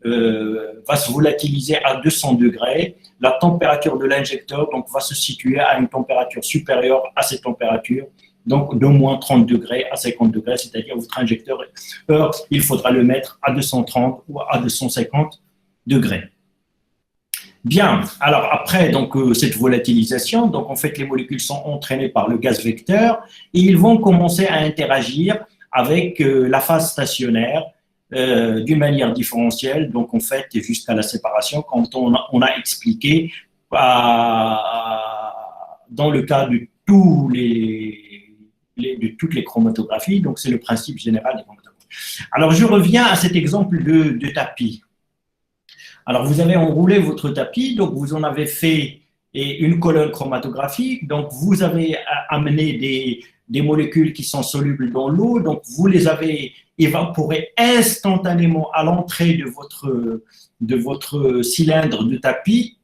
va se volatiliser à 200 degrés, la température de l'injecteur donc, va se situer à une température supérieure à cette température, donc de moins 30 degrés à 50 degrés, c'est-à-dire votre injecteur, il faudra le mettre à 230 ou à 250 degrés. Bien, alors après donc, cette volatilisation, donc en fait les molécules sont entraînées par le gaz vecteur et ils vont commencer à interagir avec la phase stationnaire d'une manière différentielle, donc en fait jusqu'à la séparation, quand on a expliqué dans le cas de toutes les chromatographies, donc c'est le principe général des chromatographies. Alors je reviens à cet exemple de tapis. Alors vous avez enroulé votre tapis, donc vous en avez fait une colonne chromatographique, donc vous avez amené des molécules qui sont solubles dans l'eau, donc vous les avez évaporées instantanément à l'entrée de votre cylindre de tapis.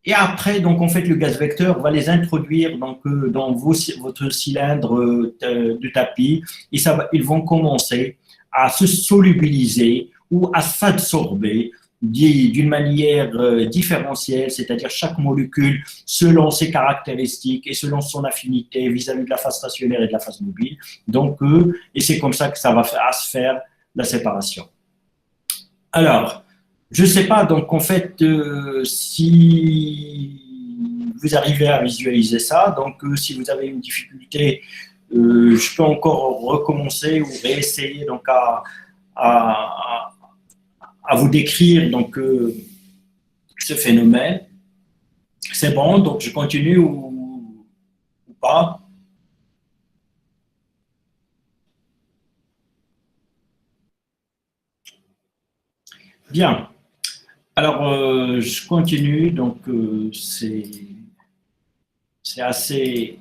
Et après, donc en fait, le gaz vecteur va les introduire donc, dans votre cylindre de tapis et ils vont commencer à se solubiliser ou à s'absorber d'une manière différentielle, c'est-à-dire chaque molécule selon ses caractéristiques et selon son affinité vis-à-vis de la phase stationnaire et de la phase mobile. Donc, et c'est comme ça que ça va se faire la séparation. Alors, je ne sais pas, donc en fait, si vous arrivez à visualiser ça, donc si vous avez une difficulté, je peux encore recommencer ou réessayer donc à vous décrire donc ce phénomène. C'est bon, donc je continue ou pas? Bien. Alors, je continue, donc c'est assez...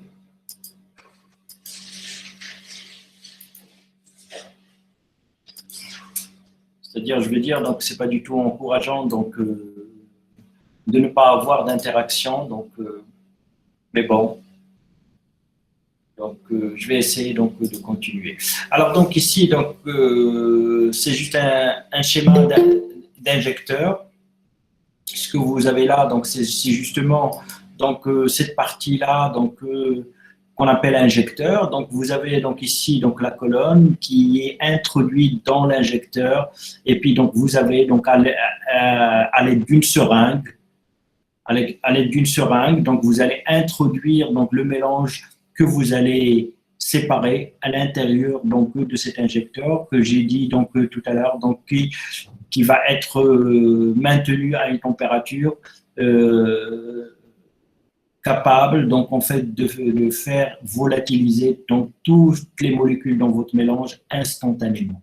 C'est-à-dire, je veux dire, donc c'est pas du tout encourageant donc de ne pas avoir d'interaction, donc mais bon. Donc je vais essayer donc de continuer. Alors donc ici donc c'est juste un schéma d'injecteur. Ce que vous avez là donc c'est justement donc cette partie-là donc qu'on appelle injecteur. Donc, vous avez donc ici donc la colonne qui est introduite dans l'injecteur et puis donc vous avez donc à l'aide d'une seringue, donc vous allez introduire donc le mélange que vous allez séparer à l'intérieur donc de cet injecteur que j'ai dit donc tout à l'heure, donc qui va être maintenu à une température capable donc en fait de faire volatiliser donc toutes les molécules dans votre mélange instantanément.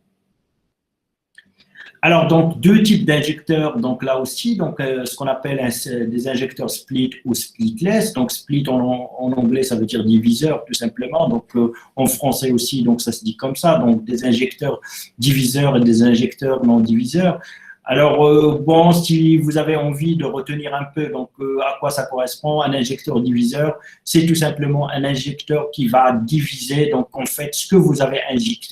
Alors donc deux types d'injecteurs donc là aussi donc ce qu'on appelle des injecteurs split ou splitless. Donc split en anglais ça veut dire diviseur tout simplement. Donc en français aussi donc ça se dit comme ça, donc des injecteurs diviseurs et des injecteurs non diviseurs. Alors, bon, si vous avez envie de retenir un peu donc, à quoi ça correspond, un injecteur diviseur, c'est tout simplement un injecteur qui va diviser donc, en fait, ce que vous avez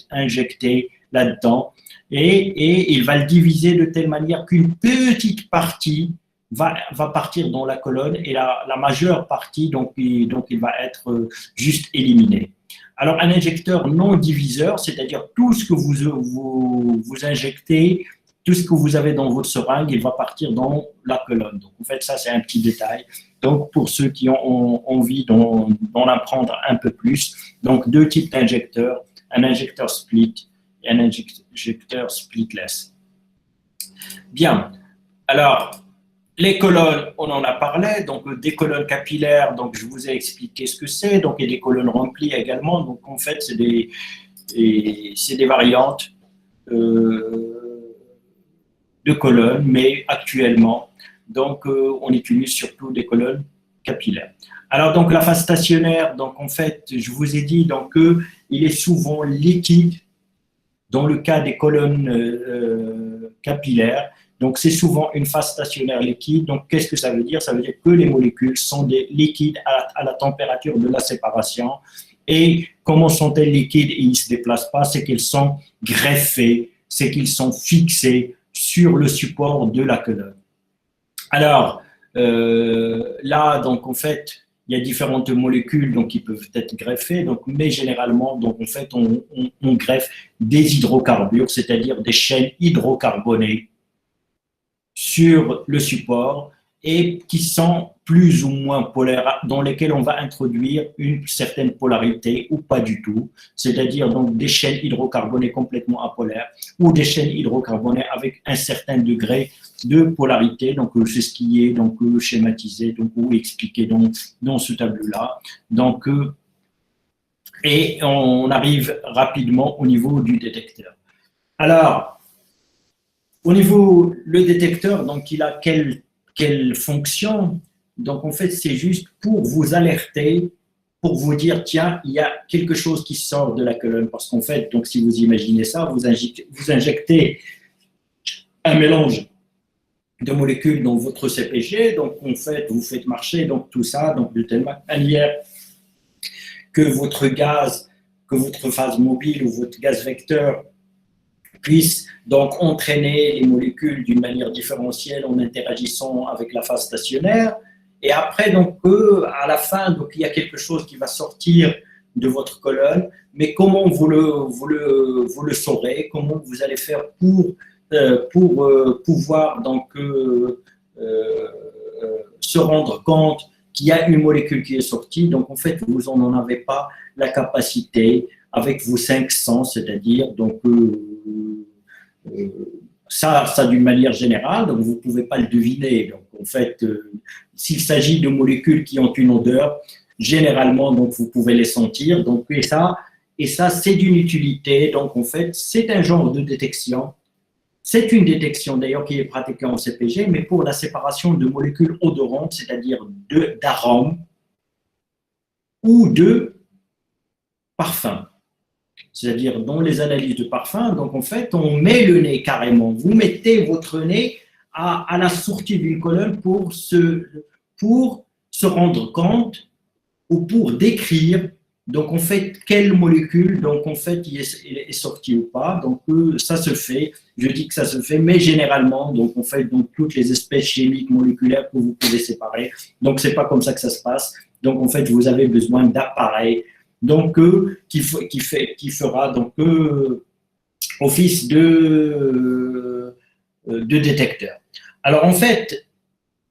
injecté là-dedans et il va le diviser de telle manière qu'une petite partie va partir dans la colonne et la majeure partie, donc il va être juste éliminé. Alors, un injecteur non diviseur, c'est-à-dire tout ce que vous injectez, tout ce que vous avez dans votre seringue, il va partir dans la colonne. Donc, en fait, ça, c'est un petit détail. Donc, pour ceux qui ont envie d'en apprendre un peu plus, donc deux types d'injecteurs, un injecteur split et un injecteur splitless. Bien. Alors, les colonnes, on en a parlé, donc des colonnes capillaires, donc je vous ai expliqué ce que c'est, donc il y a des colonnes remplies également, donc en fait c'est des variantes de colonnes, mais actuellement, donc on utilise surtout des colonnes capillaires. Alors donc la phase stationnaire, donc en fait je vous ai dit donc il est souvent liquide dans le cas des colonnes capillaires. Donc, c'est souvent une phase stationnaire liquide. Donc, qu'est-ce que ça veut dire? Ça veut dire que les molécules sont des liquides à la température de la séparation. Et comment sont-elles liquides et ils ne se déplacent pas? C'est qu'elles sont greffées, c'est qu'ils sont fixés sur le support de la colonne. Alors, là, donc, en fait, il y a différentes molécules donc, qui peuvent être greffées, donc, mais généralement, donc, en fait, on greffe des hydrocarbures, c'est-à-dire des chaînes hydrocarbonées sur le support et qui sont plus ou moins polaires, dans lesquelles on va introduire une certaine polarité ou pas du tout, c'est-à-dire donc des chaînes hydrocarbonées complètement apolaires ou des chaînes hydrocarbonées avec un certain degré de polarité. Donc c'est ce qui est donc schématisé donc ou expliqué dans ce tableau-là. Donc et on arrive rapidement au niveau du détecteur. Alors au niveau le détecteur, donc il a quelle fonction? Donc en fait c'est juste pour vous alerter, pour vous dire tiens il y a quelque chose qui sort de la colonne, parce qu'en fait donc si vous imaginez ça, vous injectez un mélange de molécules dans votre CPG, donc en fait vous faites marcher donc tout ça donc de telle manière que votre gaz, que votre phase mobile ou votre gaz vecteur puisse donc entraîner les molécules d'une manière différentielle en interagissant avec la phase stationnaire. Et après, donc, à la fin, donc, il y a quelque chose qui va sortir de votre colonne, mais comment vous le saurez, comment vous allez faire pour pouvoir donc, se rendre compte qu'il y a une molécule qui est sortie. Donc, en fait, vous n'en avez pas la capacité avec vos 5 sens, c'est-à-dire donc ça d'une manière générale, donc vous ne pouvez pas le deviner. Donc en fait, s'il s'agit de molécules qui ont une odeur, généralement donc vous pouvez les sentir. Donc et ça c'est d'une utilité. Donc en fait, c'est un genre de détection. C'est une détection d'ailleurs qui est pratiquée en CPG, mais pour la séparation de molécules odorantes, c'est-à-dire d'arômes ou de parfums. C'est-à-dire dans les analyses de parfum, donc en fait, on met le nez carrément. Vous mettez votre nez à la sortie d'une colonne pour se rendre compte ou pour décrire, donc en fait, quelle molécule, donc en fait, il est sortie ou pas. Donc ça se fait, je dis que ça se fait, mais généralement, donc en fait, donc toutes les espèces chimiques moléculaires que vous pouvez séparer. Donc c'est pas comme ça que ça se passe. Donc en fait, vous avez besoin d'appareils. Donc, qui fera donc office de détecteur. Alors, en fait,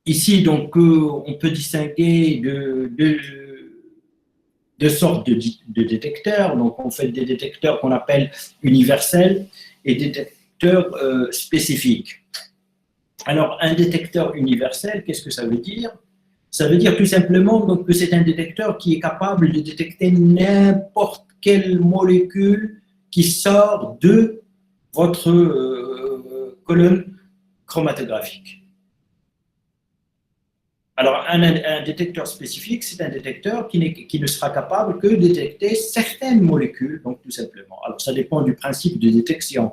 ici, donc, on peut distinguer deux sortes de détecteurs. Donc, on fait des détecteurs qu'on appelle universels et des détecteurs spécifiques. Alors, un détecteur universel, qu'est-ce que ça veut dire? Ça veut dire tout simplement donc, que c'est un détecteur qui est capable de détecter n'importe quelle molécule qui sort de votre colonne chromatographique. Alors, un détecteur spécifique, c'est un détecteur qui ne sera capable que de détecter certaines molécules, donc tout simplement. Alors, ça dépend du principe de détection.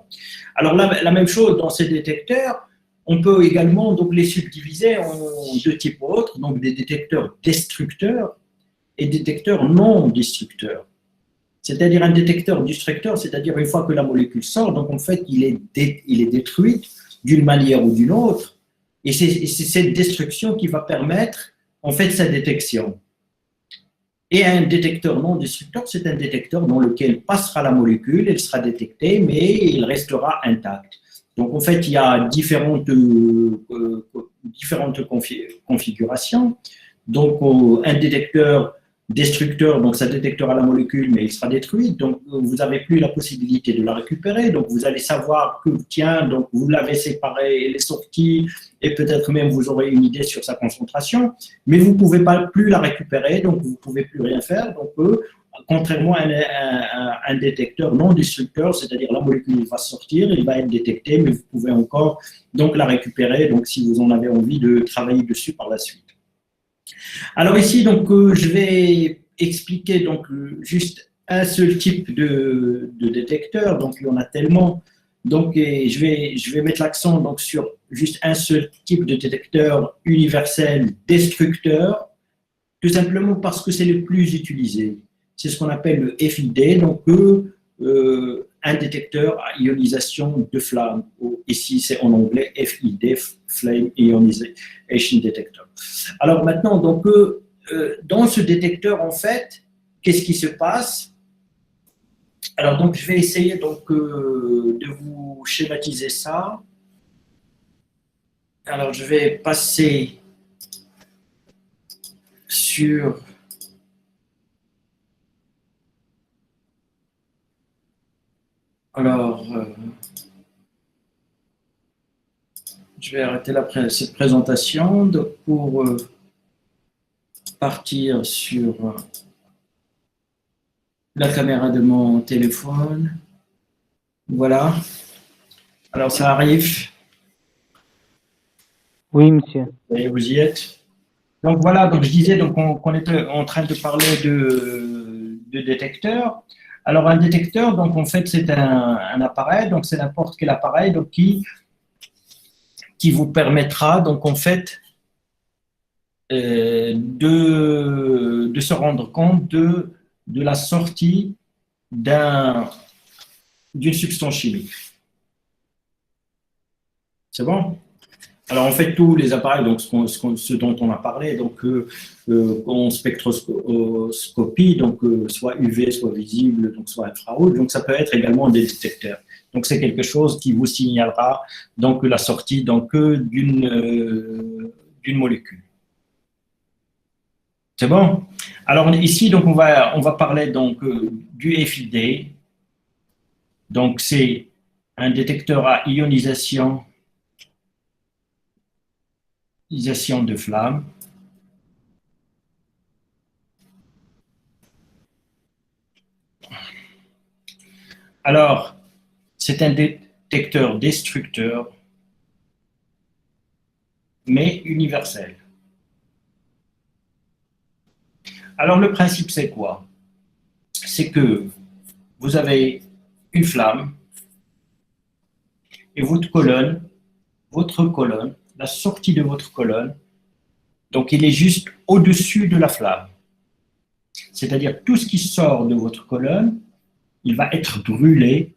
Alors, la même chose dans ces détecteurs, on peut également donc, les subdiviser en deux types autres, donc des détecteurs destructeurs et des détecteurs non destructeurs. C'est-à-dire un détecteur destructeur, c'est-à-dire une fois que la molécule sort, donc en fait, il est détruit d'une manière ou d'une autre, et c'est cette destruction qui va permettre en fait sa détection. Et un détecteur non destructeur, c'est un détecteur dans lequel passera la molécule, elle sera détectée, mais il restera intact. Donc, en fait, il y a différentes configurations. Donc, un détecteur destructeur, donc ça détectera la molécule, mais il sera détruit, donc vous n'avez plus la possibilité de la récupérer, donc vous allez savoir que, tiens, donc vous l'avez séparée, elle est sortie, et peut-être même vous aurez une idée sur sa concentration, mais vous ne pouvez pas plus la récupérer, donc vous ne pouvez plus rien faire, donc contrairement à un détecteur non destructeur, c'est-à-dire la molécule va sortir, elle va être détectée, mais vous pouvez encore donc la récupérer, donc si vous en avez envie de travailler dessus par la suite. Alors ici, donc, je vais expliquer donc, juste un seul type de détecteur, donc il y en a tellement, donc et je vais mettre l'accent donc, sur juste un seul type de détecteur universel destructeur, tout simplement parce que c'est le plus utilisé. C'est ce qu'on appelle le FID, donc un détecteur à ionisation de flamme. Ici, c'est en anglais FID, Flame Ionization Detector. Alors maintenant, donc, dans ce détecteur, en fait, qu'est-ce qui se passe? Alors, donc, je vais essayer donc, de vous schématiser ça. Alors, je vais passer sur... Alors, je vais arrêter cette présentation pour partir sur la caméra de mon téléphone. Voilà. Alors, ça arrive. Oui, monsieur. Et vous y êtes. Donc, voilà. Donc, je disais qu'on était en train de parler de détecteurs. Alors, un détecteur, donc, en fait, c'est un appareil. Donc, c'est n'importe quel appareil donc, qui vous permettra, donc, en fait, de se rendre compte de la sortie d'une substance chimique. C'est bon? Alors, en fait, tous les appareils, donc ce dont on a parlé, donc en spectroscopie, donc soit UV, soit visible, donc soit infrarouge, donc ça peut être également des détecteurs. Donc, c'est quelque chose qui vous signalera donc la sortie donc d'une molécule. C'est bon? Alors ici, donc on va parler donc du FID. Donc c'est un détecteur à ionisation de flamme. Alors, c'est un détecteur destructeur, mais universel. Alors, le principe, c'est quoi? C'est que vous avez une flamme et votre colonne, la sortie de votre colonne, donc il est juste au-dessus de la flamme. C'est-à-dire tout ce qui sort de votre colonne, il va être brûlé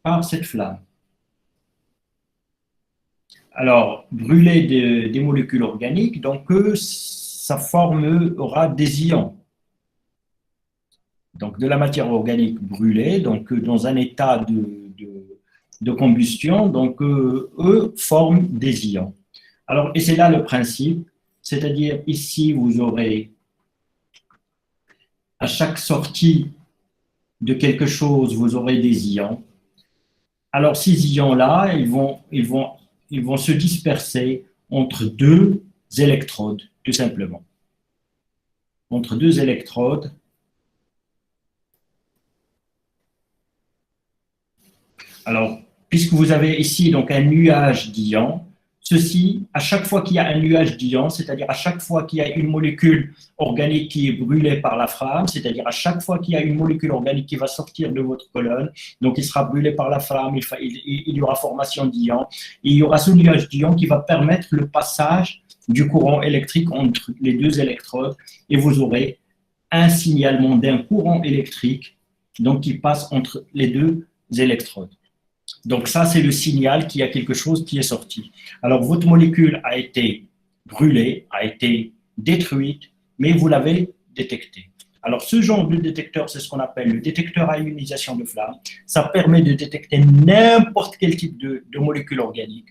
par cette flamme. Alors, brûler des molécules organiques, donc ça formera des ions. Donc, de la matière organique brûlée, donc dans un état de combustion, donc eux forment des ions. Alors, et c'est là le principe, c'est-à-dire ici, vous aurez à chaque sortie de quelque chose, vous aurez des ions. Alors, ces ions-là, ils vont se disperser entre deux électrodes, tout simplement. Entre deux électrodes. Alors, puisque vous avez ici donc un nuage d'ions, ceci, à chaque fois qu'il y a un nuage d'ions, c'est-à-dire à chaque fois qu'il y a une molécule organique qui est brûlée par la flamme, c'est-à-dire à chaque fois qu'il y a une molécule organique qui va sortir de votre colonne, donc il sera brûlé par la flamme, il y aura formation d'ions, et il y aura ce nuage d'ions qui va permettre le passage du courant électrique entre les deux électrodes, et vous aurez un signalement d'un courant électrique donc, qui passe entre les deux électrodes. Donc ça, c'est le signal qu'il y a quelque chose qui est sorti. Alors, votre molécule a été brûlée, a été détruite, mais vous l'avez détectée. Alors, ce genre de détecteur, c'est ce qu'on appelle le détecteur à ionisation de flamme. Ça permet de détecter n'importe quel type de molécule organique.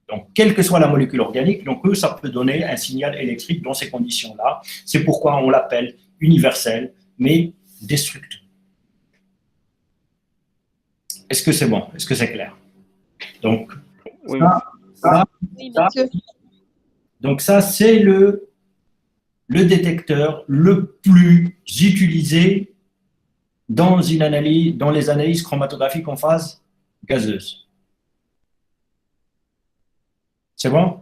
Donc, quelle que soit la molécule organique, donc ça peut donner un signal électrique dans ces conditions-là. C'est pourquoi on l'appelle universel, mais destructeur. Est-ce que c'est bon? Est-ce que c'est clair? Donc, Oui. Donc ça, c'est le détecteur le plus utilisé dans les analyses chromatographiques en phase gazeuse. C'est bon?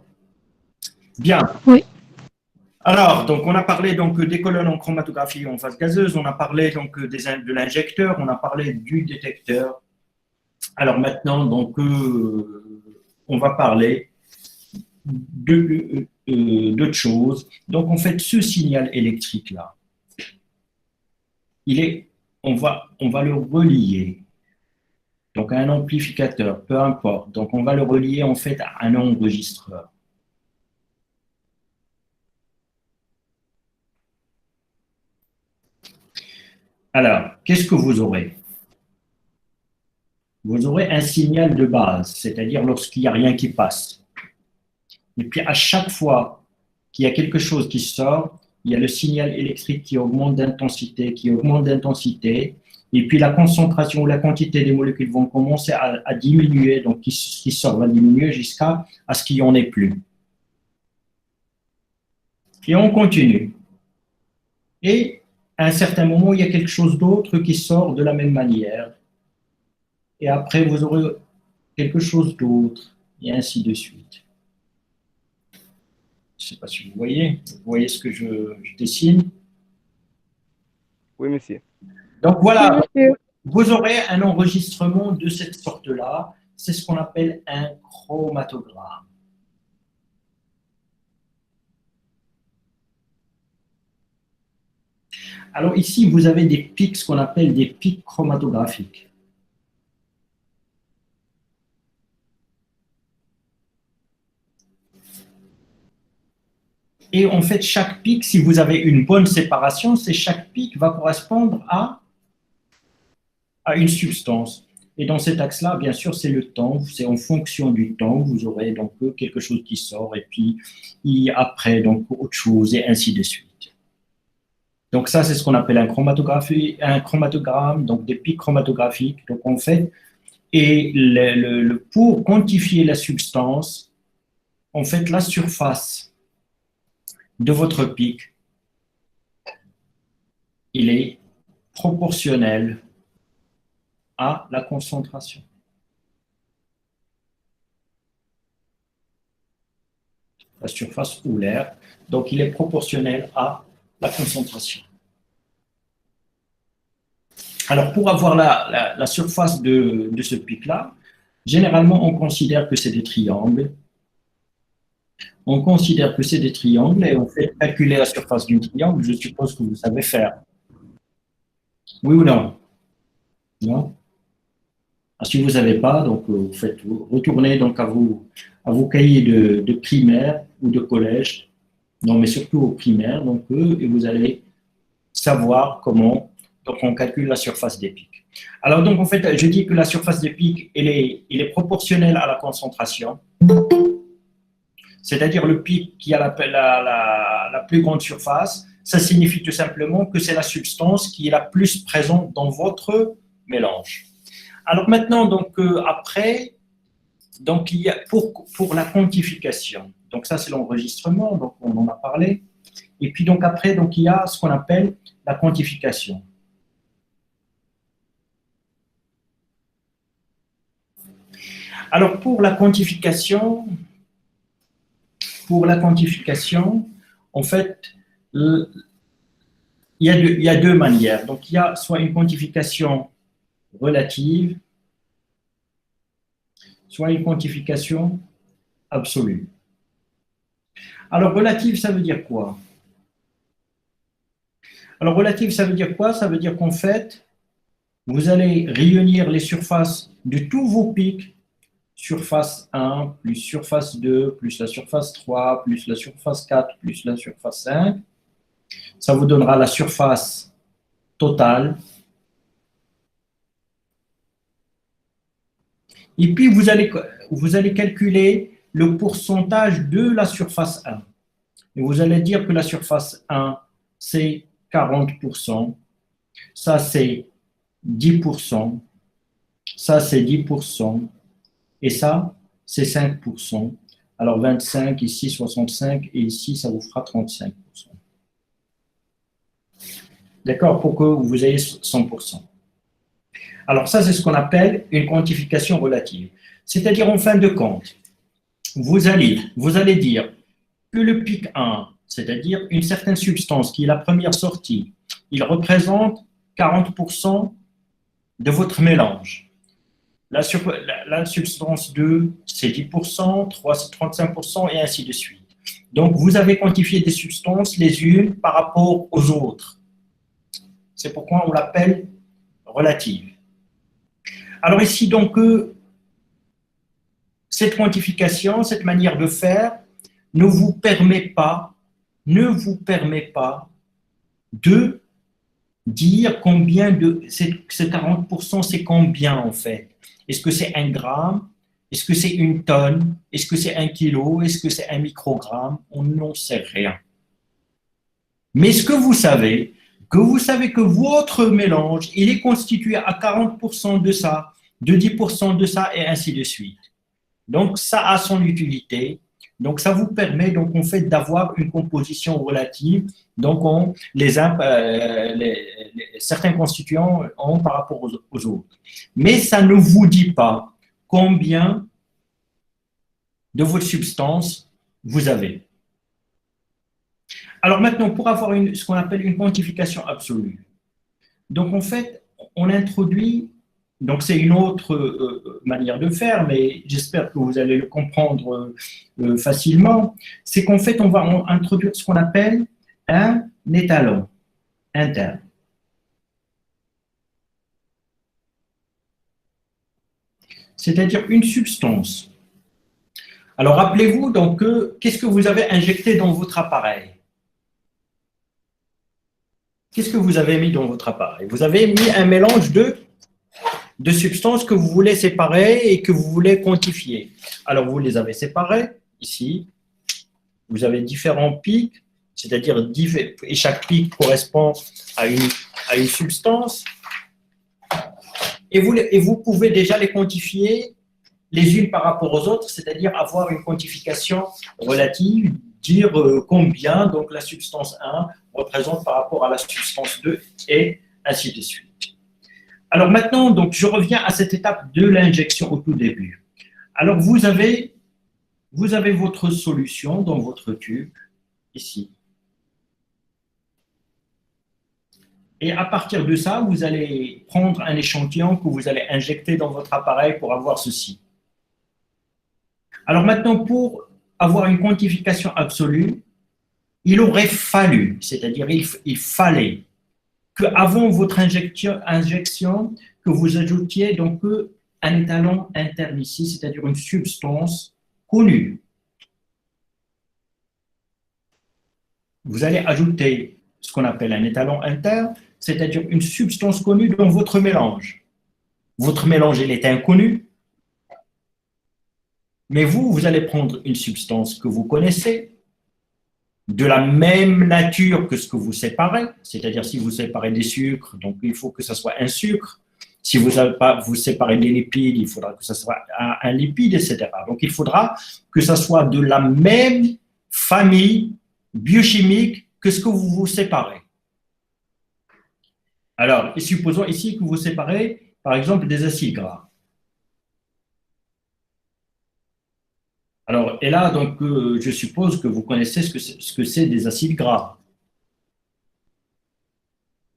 Bien. Oui. Alors, donc on a parlé donc des colonnes en chromatographie en phase gazeuse, on a parlé donc de l'injecteur, on a parlé du détecteur. Alors maintenant, donc on va parler d'autres choses. Donc en fait, ce signal électrique là, on va le relier donc à un amplificateur, peu importe. Donc on va le relier en fait à un enregistreur. Alors, qu'est-ce que vous aurez? Vous aurez un signal de base, c'est-à-dire lorsqu'il n'y a rien qui passe. Et puis à chaque fois qu'il y a quelque chose qui sort, il y a le signal électrique qui augmente d'intensité, et puis la concentration ou la quantité des molécules vont commencer à diminuer, donc qui sort va diminuer jusqu'à ce qu'il n'y en ait plus. Et on continue. Et à un certain moment, il y a quelque chose d'autre qui sort de la même manière. Et après, vous aurez quelque chose d'autre, et ainsi de suite. Je ne sais pas si vous voyez ce que je dessine. Oui, monsieur. Donc voilà, Oui, monsieur. vous aurez un enregistrement de cette sorte-là. C'est ce qu'on appelle un chromatogramme. Alors ici, vous avez des pics, ce qu'on appelle des pics chromatographiques. Et en fait, chaque pic, si vous avez une bonne séparation, chaque pic va correspondre à une substance. Et dans cet axe-là, bien sûr, c'est le temps. C'est en fonction du temps, vous aurez donc quelque chose qui sort, et puis après, donc autre chose, et ainsi de suite. Donc ça, c'est ce qu'on appelle un chromatogramme, donc des pics chromatographiques. Donc en fait, et pour quantifier la substance, en fait, la surface de votre pic, il est proportionnel à la concentration. La surface ou l'air, donc il est proportionnel à la concentration. Alors, pour avoir la surface de ce pic-là, généralement, on considère que c'est des triangles. On considère que c'est des triangles et on fait calculer la surface d'un triangle. Je suppose que vous savez faire. Oui ou non? Non? Si vous ne savez pas, donc vous retournez donc à vos cahiers de primaire ou de collège, non mais surtout au primaire, donc et vous allez savoir comment donc on calcule la surface des pics. Alors donc en fait, je dis que la surface des pics, elle est proportionnelle à la concentration, c'est-à-dire le pic qui a la plus grande surface, ça signifie tout simplement que c'est la substance qui est la plus présente dans votre mélange. Alors maintenant, donc après, donc il y a pour la quantification. Donc ça c'est l'enregistrement, donc on en a parlé. Et puis donc après, donc il y a ce qu'on appelle la quantification. Alors pour la quantification, en fait, il y a deux manières. Donc il y a soit une quantification relative, soit une quantification absolue. Alors, relative, ça veut dire quoi? Alors, relative, ça veut dire quoi? Ça veut dire qu'en fait, vous allez réunir les surfaces de tous vos pics, surface 1, plus surface 2, plus la surface 3, plus la surface 4, plus la surface 5. Ça vous donnera la surface totale. Et puis, vous allez calculer le pourcentage de la surface 1. Et vous allez dire que la surface 1, c'est 40%, ça c'est 10%, ça c'est 10%, et ça c'est 5%. Alors 25, ici 65, et ici ça vous fera 35%. D'accord, pour que vous ayez 100%. Alors ça, c'est ce qu'on appelle une quantification relative. C'est-à-dire, en fin de compte, vous allez dire que le pic 1, c'est-à-dire une certaine substance qui est la première sortie, il représente 40% de votre mélange. La substance 2, c'est 10%, 3, c'est 35%, et ainsi de suite. Donc, vous avez quantifié des substances les unes par rapport aux autres. C'est pourquoi on l'appelle relative. Alors ici, donc, cette quantification, cette manière de faire ne vous permet pas de dire combien de ces 40%, c'est combien en fait. Est-ce que c'est 1 gramme? Est-ce que c'est 1 tonne? Est-ce que c'est 1 kilo? Est-ce que c'est 1 microgramme? On n'en sait rien. Mais ce que vous savez que votre mélange, il est constitué à 40% de ça, de 10% de ça, et ainsi de suite. Donc, ça a son utilité. Donc, ça vous permet, donc, en fait, d'avoir une composition relative. Donc, certains constituants ont par rapport aux autres. Mais ça ne vous dit pas combien de votre substance vous avez. Alors maintenant, pour avoir ce qu'on appelle une quantification absolue, donc en fait, on introduit, donc c'est une autre manière de faire, mais j'espère que vous allez le comprendre facilement, c'est qu'en fait, on va introduire ce qu'on appelle un étalon interne. C'est-à-dire une substance. Alors rappelez-vous donc qu'est-ce que vous avez injecté dans votre appareil? Qu'est-ce que vous avez mis dans votre appareil? Vous avez mis un mélange de substances que vous voulez séparer et que vous voulez quantifier. Alors, vous les avez séparées, ici. Vous avez différents pics, c'est-à-dire, et chaque pic correspond à une substance. Et vous pouvez déjà les quantifier les unes par rapport aux autres, c'est-à-dire avoir une quantification relative, dire combien donc la substance 1 représente par rapport à la substance 2 et ainsi de suite. Alors maintenant, donc, je reviens à cette étape de l'injection au tout début. Alors vous avez votre solution dans votre tube, ici. Et à partir de ça, vous allez prendre un échantillon que vous allez injecter dans votre appareil pour avoir ceci. Alors maintenant, pour avoir une quantification absolue, il aurait fallu, c'est-à-dire il fallait qu'avant votre injection, que vous ajoutiez donc un étalon interne ici, c'est-à-dire une substance connue. Vous allez ajouter ce qu'on appelle un étalon interne, c'est-à-dire une substance connue dans votre mélange. Votre mélange, il est inconnu, mais vous allez prendre une substance que vous connaissez, de la même nature que ce que vous séparez, c'est-à-dire si vous séparez des sucres, donc il faut que ce soit un sucre. Si vous séparez des lipides, il faudra que ce soit un lipide, etc. Donc il faudra que ce soit de la même famille biochimique que ce que vous séparez. Alors, et supposons ici que vous séparez, par exemple, des acides gras. Alors, et là, donc, je suppose que vous connaissez ce que c'est des acides gras.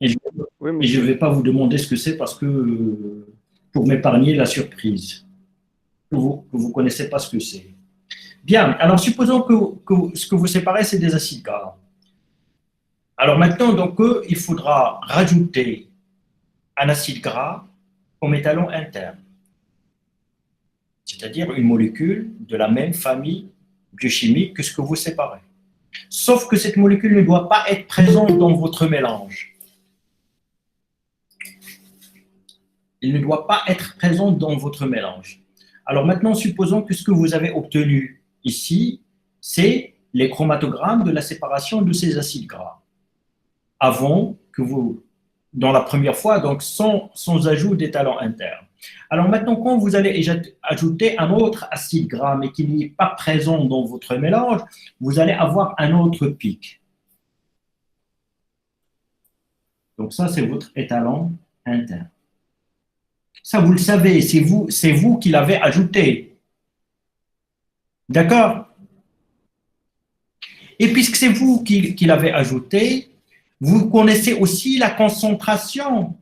Et je ne vais pas vous demander ce que c'est parce que, pour m'épargner la surprise, que vous ne connaissez pas ce que c'est. Bien, alors supposons que ce que vous séparez, c'est des acides gras. Alors maintenant, donc, il faudra rajouter un acide gras comme étalon interne, c'est-à-dire une molécule de la même famille biochimique que ce que vous séparez. Sauf que cette molécule ne doit pas être présente dans votre mélange. Il ne doit pas être présent dans votre mélange. Alors maintenant, supposons que ce que vous avez obtenu ici, c'est les chromatogrammes de la séparation de ces acides gras. avant que vous, dans la première fois, donc sans ajout d'étalon interne. Alors maintenant, quand vous allez ajouter un autre acide gras, mais qui n'est pas présent dans votre mélange, vous allez avoir un autre pic. Donc ça, c'est votre étalon interne. Ça, vous le savez, c'est vous qui l'avez ajouté. D'accord? Et puisque c'est vous qui l'avez ajouté, vous connaissez aussi la concentration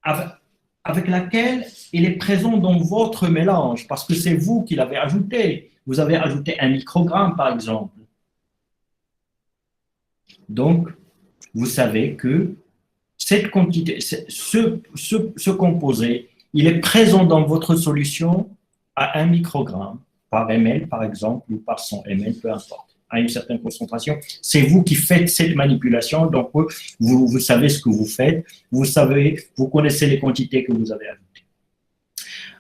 avec laquelle il est présent dans votre mélange, parce que c'est vous qui l'avez ajouté. Vous avez ajouté 1 microgramme, par exemple. Donc, vous savez que cette quantité, ce composé, il est présent dans votre solution à 1 microgramme par ml, par exemple, ou par 100 ml, peu importe, à une certaine concentration. C'est vous qui faites cette manipulation, donc vous savez ce que vous faites, vous connaissez les quantités que vous avez ajoutées.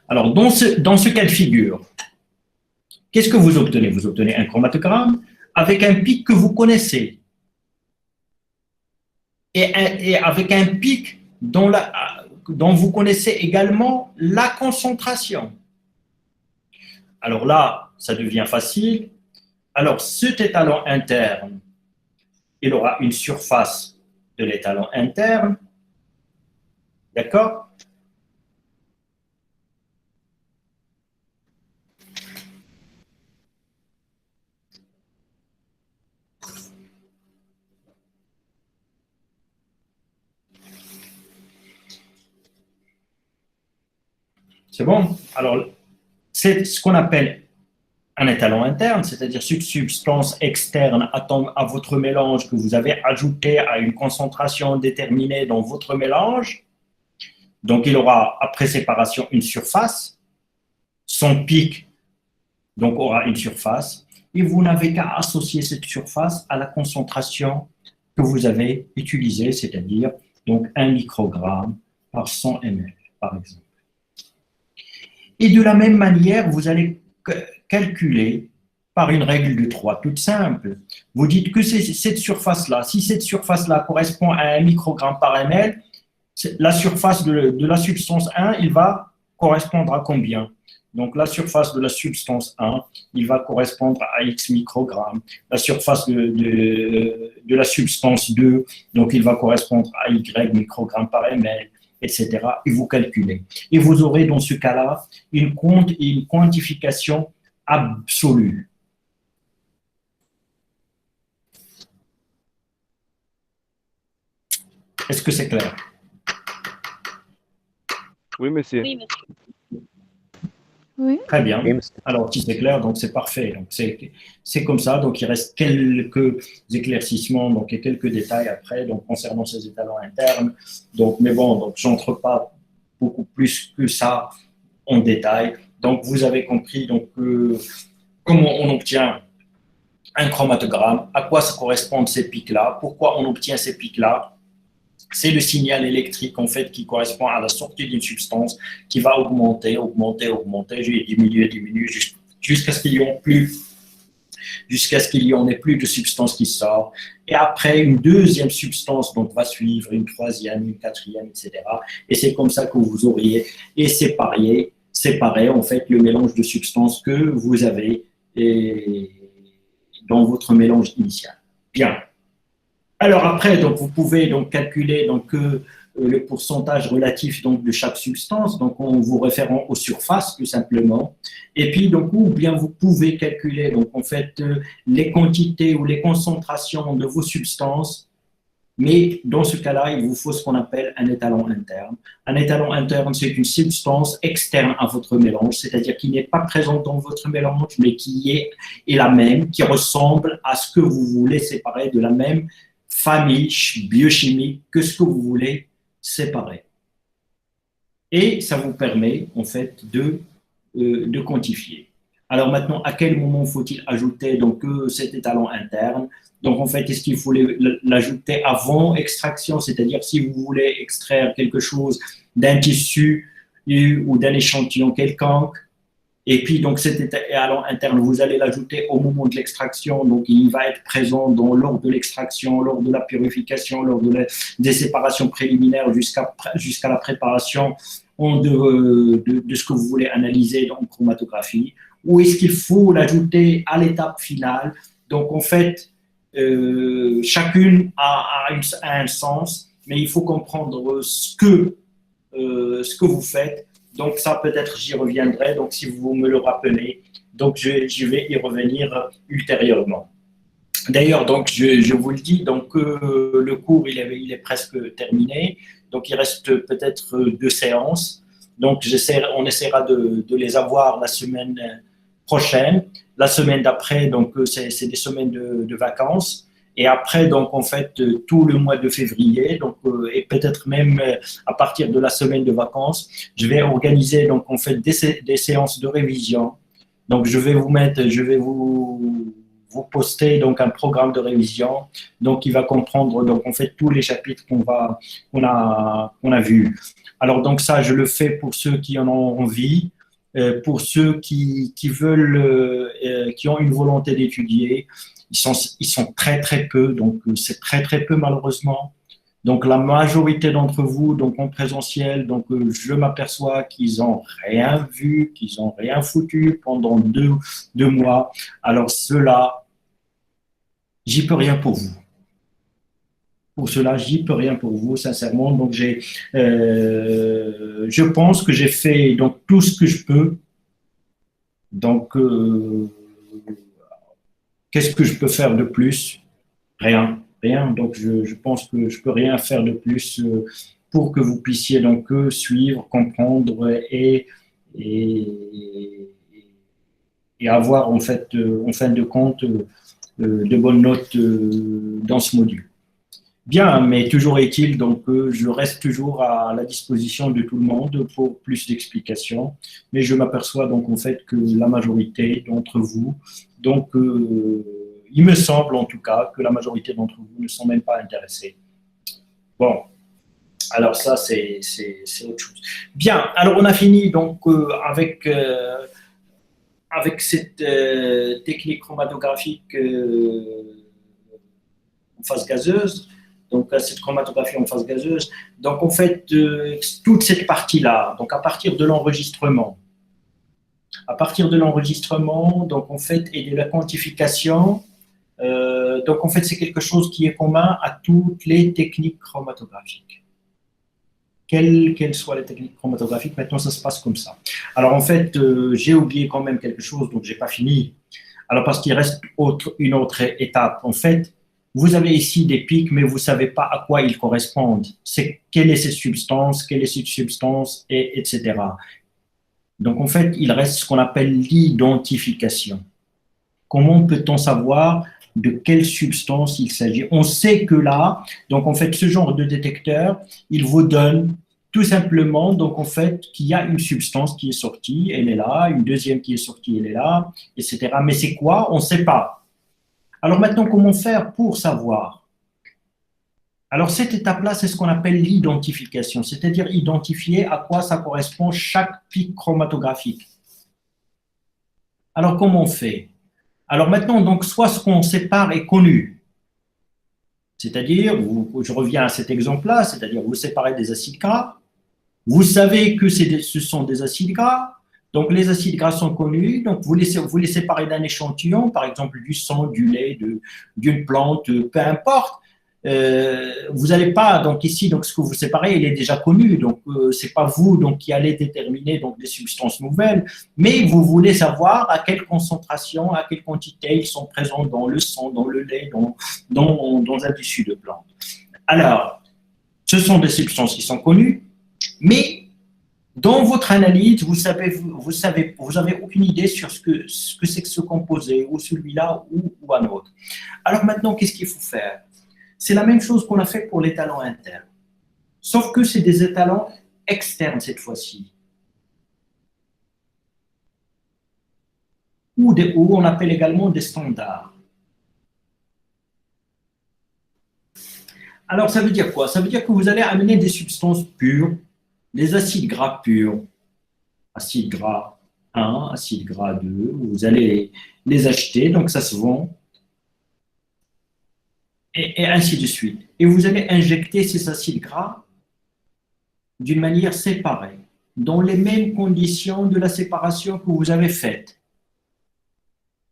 Alors, dans ce cas de figure, qu'est-ce que vous obtenez? Vous obtenez un chromatogramme avec un pic que vous connaissez. Et avec un pic dont vous connaissez également la concentration. Alors là, ça devient facile. Alors, cet étalon interne, il aura une surface de l'étalon interne. D'accord? C'est bon? Alors, c'est ce qu'on appelle un étalon interne, c'est-à-dire une substance externe à votre mélange que vous avez ajouté à une concentration déterminée dans votre mélange. Donc, il aura, après séparation, une surface. Son pic, donc, aura une surface. Et vous n'avez qu'à associer cette surface à la concentration que vous avez utilisée, c'est-à-dire donc 1 microgramme par 100 ml, par exemple. Et de la même manière, vous allez calculer par une règle de 3 toute simple. Vous dites que c'est cette surface-là, si cette surface-là correspond à 1 microgramme par ml, la surface de la substance 1, il va correspondre à combien? Donc la surface de la substance 1, il va correspondre à X microgrammes. La surface de la substance 2, donc il va correspondre à Y microgrammes par ml, etc. Et vous calculez. Et vous aurez dans ce cas-là une quantification absolue. Est-ce que c'est clair? Oui, monsieur. Oui, monsieur. Oui. Très bien. Alors, si c'est clair, donc c'est parfait. Donc, c'est comme ça. Donc, il reste quelques éclaircissements donc, et quelques détails après donc, concernant ces étalons internes. Donc, mais bon, donc, je n'entre pas beaucoup plus que ça en détail. Donc, vous avez compris donc, comment on obtient un chromatogramme, à quoi ça correspondent ces pics-là, pourquoi on obtient ces pics-là. C'est le signal électrique en fait qui correspond à la sortie d'une substance qui va augmenter, diminuer jusqu'à ce qu'il y en ait plus de substance qui sort. Et après, une deuxième substance donc, va suivre, une troisième, une quatrième, etc. Et c'est comme ça que vous auriez séparé en fait le mélange de substances que vous avez dans votre mélange initial. Bien. Alors après, donc, vous pouvez donc calculer donc, le pourcentage relatif donc, de chaque substance, donc en vous référant aux surfaces tout simplement. Et puis, donc, ou bien vous pouvez calculer donc, en fait, les quantités ou les concentrations de vos substances, mais dans ce cas-là, il vous faut ce qu'on appelle un étalon interne. Un étalon interne, c'est une substance externe à votre mélange, c'est-à-dire qui n'est pas présente dans votre mélange, mais qui est la même, qui ressemble à ce que vous voulez séparer de la même famille biochimique que ce que vous voulez séparer. Et ça vous permet, en fait, de quantifier. Alors maintenant, à quel moment faut-il ajouter donc, cet étalon interne? Donc, en fait, est-ce qu'il faut l'ajouter avant extraction? C'est-à-dire, si vous voulez extraire quelque chose d'un tissu ou d'un échantillon quelconque, Et puis, donc, cet étalon interne, vous allez l'ajouter au moment de l'extraction. Donc, il va être présent lors de l'extraction, lors de la purification, lors des séparations préliminaires jusqu'à la préparation de ce que vous voulez analyser dans chromatographie. Ou est-ce qu'il faut l'ajouter à l'étape finale? Donc, en fait, chacune a un sens, mais il faut comprendre ce que vous faites. Donc, ça, peut-être, j'y reviendrai. Donc, si vous me le rappelez, donc, je vais y revenir ultérieurement. D'ailleurs, donc, je vous le dis, donc, le cours, il est presque terminé. Donc, il reste peut-être 2 séances. Donc, on essaiera de les avoir la semaine prochaine. La semaine d'après, donc, c'est des semaines de vacances. Et après, donc, en fait, tout le mois de février, donc, et peut-être même à partir de la semaine de vacances, je vais organiser, donc, en fait, des séances de révision. Donc, je vais vous poster, donc, un programme de révision, donc, qui va comprendre, donc, en fait, tous les chapitres qu'on a vus. Alors, donc, ça, je le fais pour ceux qui en ont envie, pour ceux qui veulent, qui ont une volonté d'étudier. Ils sont très, très peu, donc c'est très, très peu malheureusement. Donc la majorité d'entre vous, donc en présentiel, donc je m'aperçois qu'ils n'ont rien vu, qu'ils n'ont rien foutu pendant deux mois. Alors cela, j'y peux rien pour vous. Pour cela, j'y peux rien pour vous, sincèrement. Donc je pense que j'ai fait donc tout ce que je peux. Donc qu'est-ce que je peux faire de plus? Rien, rien. Donc, je pense que je peux rien faire de plus pour que vous puissiez donc suivre, comprendre et avoir en fait, en fin de compte, de bonnes notes dans ce module. Bien, mais toujours est-il donc je reste toujours à la disposition de tout le monde pour plus d'explications, mais je m'aperçois donc en fait que la majorité d'entre vous, donc il me semble en tout cas que la majorité d'entre vous ne sont même pas intéressés. Bon, alors ça c'est autre chose. Bien, alors on a fini donc avec cette technique chromatographique en phase gazeuse. Donc, cette chromatographie en phase gazeuse. Donc, en fait, toute cette partie-là, donc à partir de l'enregistrement, donc en fait, et de la quantification, donc en fait, c'est quelque chose qui est commun à toutes les techniques chromatographiques. Quelles soient les techniques chromatographiques, maintenant, ça se passe comme ça. Alors, en fait, j'ai oublié quand même quelque chose, donc je n'ai pas fini. Alors, parce qu'il reste une autre étape. En fait, vous avez ici des pics, mais vous ne savez pas à quoi ils correspondent. Quelle est cette substance, etc. Donc, en fait, il reste ce qu'on appelle l'identification. Comment peut-on savoir de quelle substance il s'agit? On sait que là, donc en fait, ce genre de détecteur, il vous donne tout simplement, donc en fait, qu'il y a une substance qui est sortie, elle est là, une deuxième qui est sortie, elle est là, etc. Mais c'est quoi? On ne sait pas. Alors maintenant, comment faire pour savoir? Alors cette étape-là, c'est ce qu'on appelle l'identification, c'est-à-dire identifier à quoi ça correspond chaque pic chromatographique. Alors comment on fait? Alors maintenant, donc, soit ce qu'on sépare est connu, c'est-à-dire, je reviens à cet exemple-là, c'est-à-dire vous séparez des acides gras, vous savez que ce sont des acides gras, donc les acides gras sont connus, donc vous les séparez d'un échantillon, par exemple du sang, du lait, d'une plante, peu importe. Vous n'allez pas, donc ici, donc ce que vous séparez, il est déjà connu, donc c'est pas vous donc qui allez déterminer donc des substances nouvelles, mais vous voulez savoir à quelle concentration, à quelle quantité ils sont présents dans le sang, dans le lait, dans un tissu de plante. Alors, ce sont des substances qui sont connues, mais dans votre analyse, vous avez aucune idée sur ce que c'est que ce composé, ou celui-là, ou un autre. Alors maintenant, qu'est-ce qu'il faut faire? C'est la même chose qu'on a fait pour l'étalon interne. Sauf que c'est des étalons externes cette fois-ci. Ou on appelle également des standards. Alors ça veut dire quoi? Ça veut dire que vous allez amener des substances pures, des acides gras purs, acides gras, 1, acide gras 2, vous allez les acheter, donc ça se vend, et ainsi de suite. Et vous allez injecter ces acides gras d'une manière séparée, dans les mêmes conditions de la séparation que vous avez faite.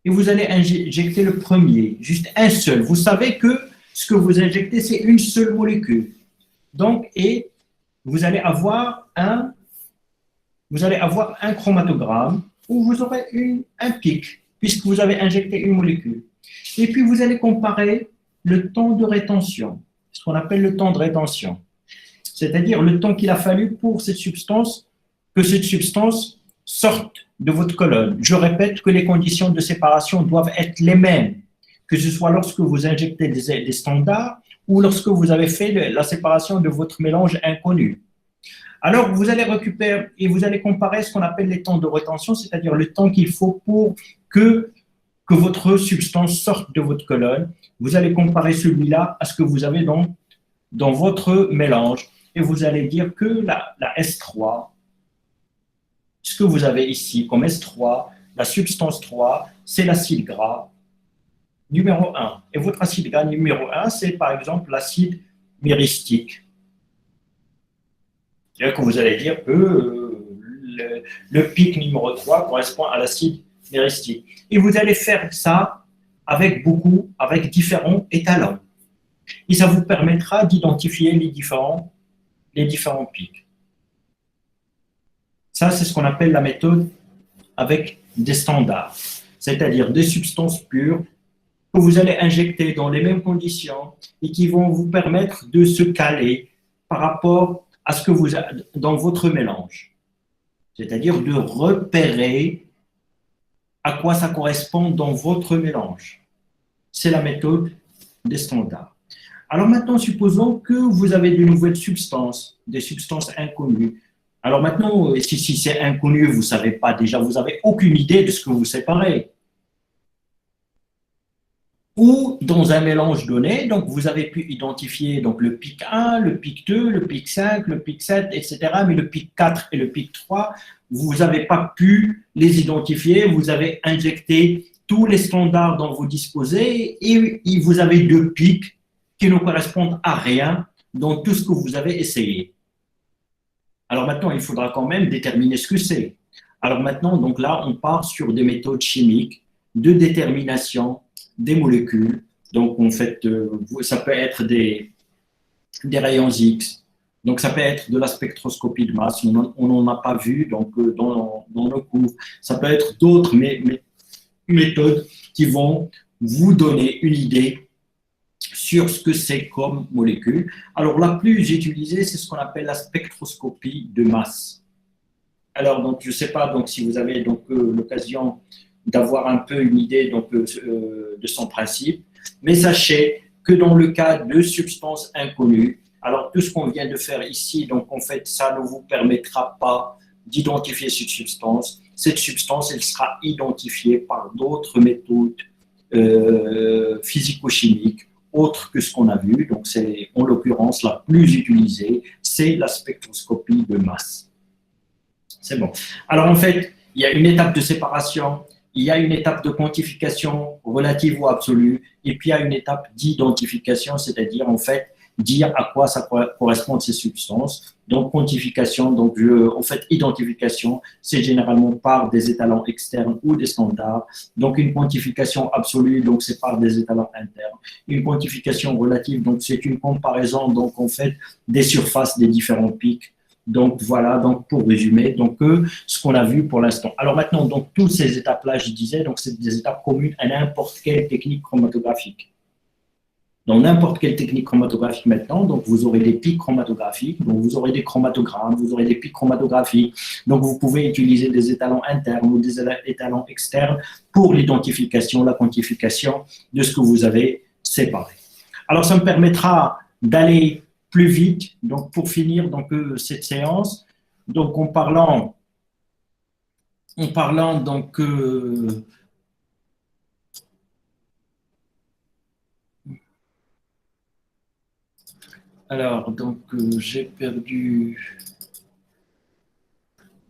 Et vous allez injecter le premier, juste un seul. Vous savez que ce que vous injectez, c'est une seule molécule. Donc, et vous allez avoir un chromatogramme où vous aurez un pic, puisque vous avez injecté une molécule. Et puis, vous allez comparer le temps de rétention, ce qu'on appelle le temps de rétention, c'est-à-dire le temps qu'il a fallu pour que cette substance sorte de votre colonne. Je répète que les conditions de séparation doivent être les mêmes, que ce soit lorsque vous injectez des standards ou lorsque vous avez fait la séparation de votre mélange inconnu. Alors, vous allez récupérer et vous allez comparer ce qu'on appelle les temps de rétention, c'est-à-dire le temps qu'il faut pour que votre substance sorte de votre colonne. Vous allez comparer celui-là à ce que vous avez dans votre mélange et vous allez dire que la S3, ce que vous avez ici comme S3, la substance 3, c'est l'acide gras numéro 1. Et votre acide gras numéro 1, c'est par exemple l'acide myristique. C'est-à-dire que vous allez dire que le pic numéro 3 correspond à l'acide myristique. Et vous allez faire ça avec différents étalons. Et ça vous permettra d'identifier les différents pics. Ça, c'est ce qu'on appelle la méthode avec des standards, c'est-à-dire des substances pures que vous allez injecter dans les mêmes conditions et qui vont vous permettre de se caler par rapport à ce que vous avez dans votre mélange. C'est-à-dire de repérer à quoi ça correspond dans votre mélange. C'est la méthode des standards. Alors maintenant, supposons que vous avez de nouvelles substances, des substances inconnues. Alors maintenant, si c'est inconnu, vous ne savez pas déjà, vous n'avez aucune idée de ce que vous séparez. Ou dans un mélange donné, donc vous avez pu identifier donc, le pic 1, le pic 2, le pic 5, le pic 7, etc. Mais le pic 4 et le pic 3, vous n'avez pas pu les identifier, vous avez injecté tous les standards dont vous disposez et vous avez deux pics qui ne correspondent à rien dans tout ce que vous avez essayé. Alors maintenant, il faudra quand même déterminer ce que c'est. Alors maintenant, donc là, on part sur des méthodes chimiques de détermination des molécules. Donc, en fait, ça peut être des rayons X. Donc, ça peut être de la spectroscopie de masse. On n'en a pas vu donc, dans nos cours. Ça peut être d'autres méthodes qui vont vous donner une idée sur ce que c'est comme molécule. Alors, la plus utilisée, c'est ce qu'on appelle la spectroscopie de masse. Alors, donc, je ne sais pas donc, si vous avez donc, l'occasion d'avoir un peu une idée donc, de son principe, mais sachez que dans le cas de substances inconnues, alors tout ce qu'on vient de faire ici, donc en fait, ça ne vous permettra pas d'identifier cette substance. Cette substance, elle sera identifiée par d'autres méthodes physico-chimiques autres que ce qu'on a vu. Donc, c'est en l'occurrence la plus utilisée, c'est la spectroscopie de masse. C'est bon. Alors, en fait, il y a une étape de séparation, il y a une étape de quantification relative ou absolue, et puis il y a une étape d'identification, c'est-à-dire, en fait, dire à quoi ça correspond ces substances. Donc, quantification, donc, en fait, identification, c'est généralement par des étalons externes ou des standards. Donc, une quantification absolue, donc, c'est par des étalons internes. Une quantification relative, donc, c'est une comparaison, donc, en fait, des surfaces des différents pics. Donc, voilà, donc, pour résumer, donc, ce qu'on a vu pour l'instant. Alors, maintenant, donc, toutes ces étapes-là, je disais, donc, c'est des étapes communes à n'importe quelle technique chromatographique. Dans n'importe quelle technique chromatographique maintenant, donc vous aurez des pics chromatographiques, donc vous aurez des chromatogrammes, vous aurez des pics chromatographiques, donc vous pouvez utiliser des étalons internes ou des étalons externes pour l'identification, la quantification de ce que vous avez séparé. Alors ça me permettra d'aller plus vite, donc pour finir donc, cette séance, donc en parlant donc alors, donc, j'ai perdu.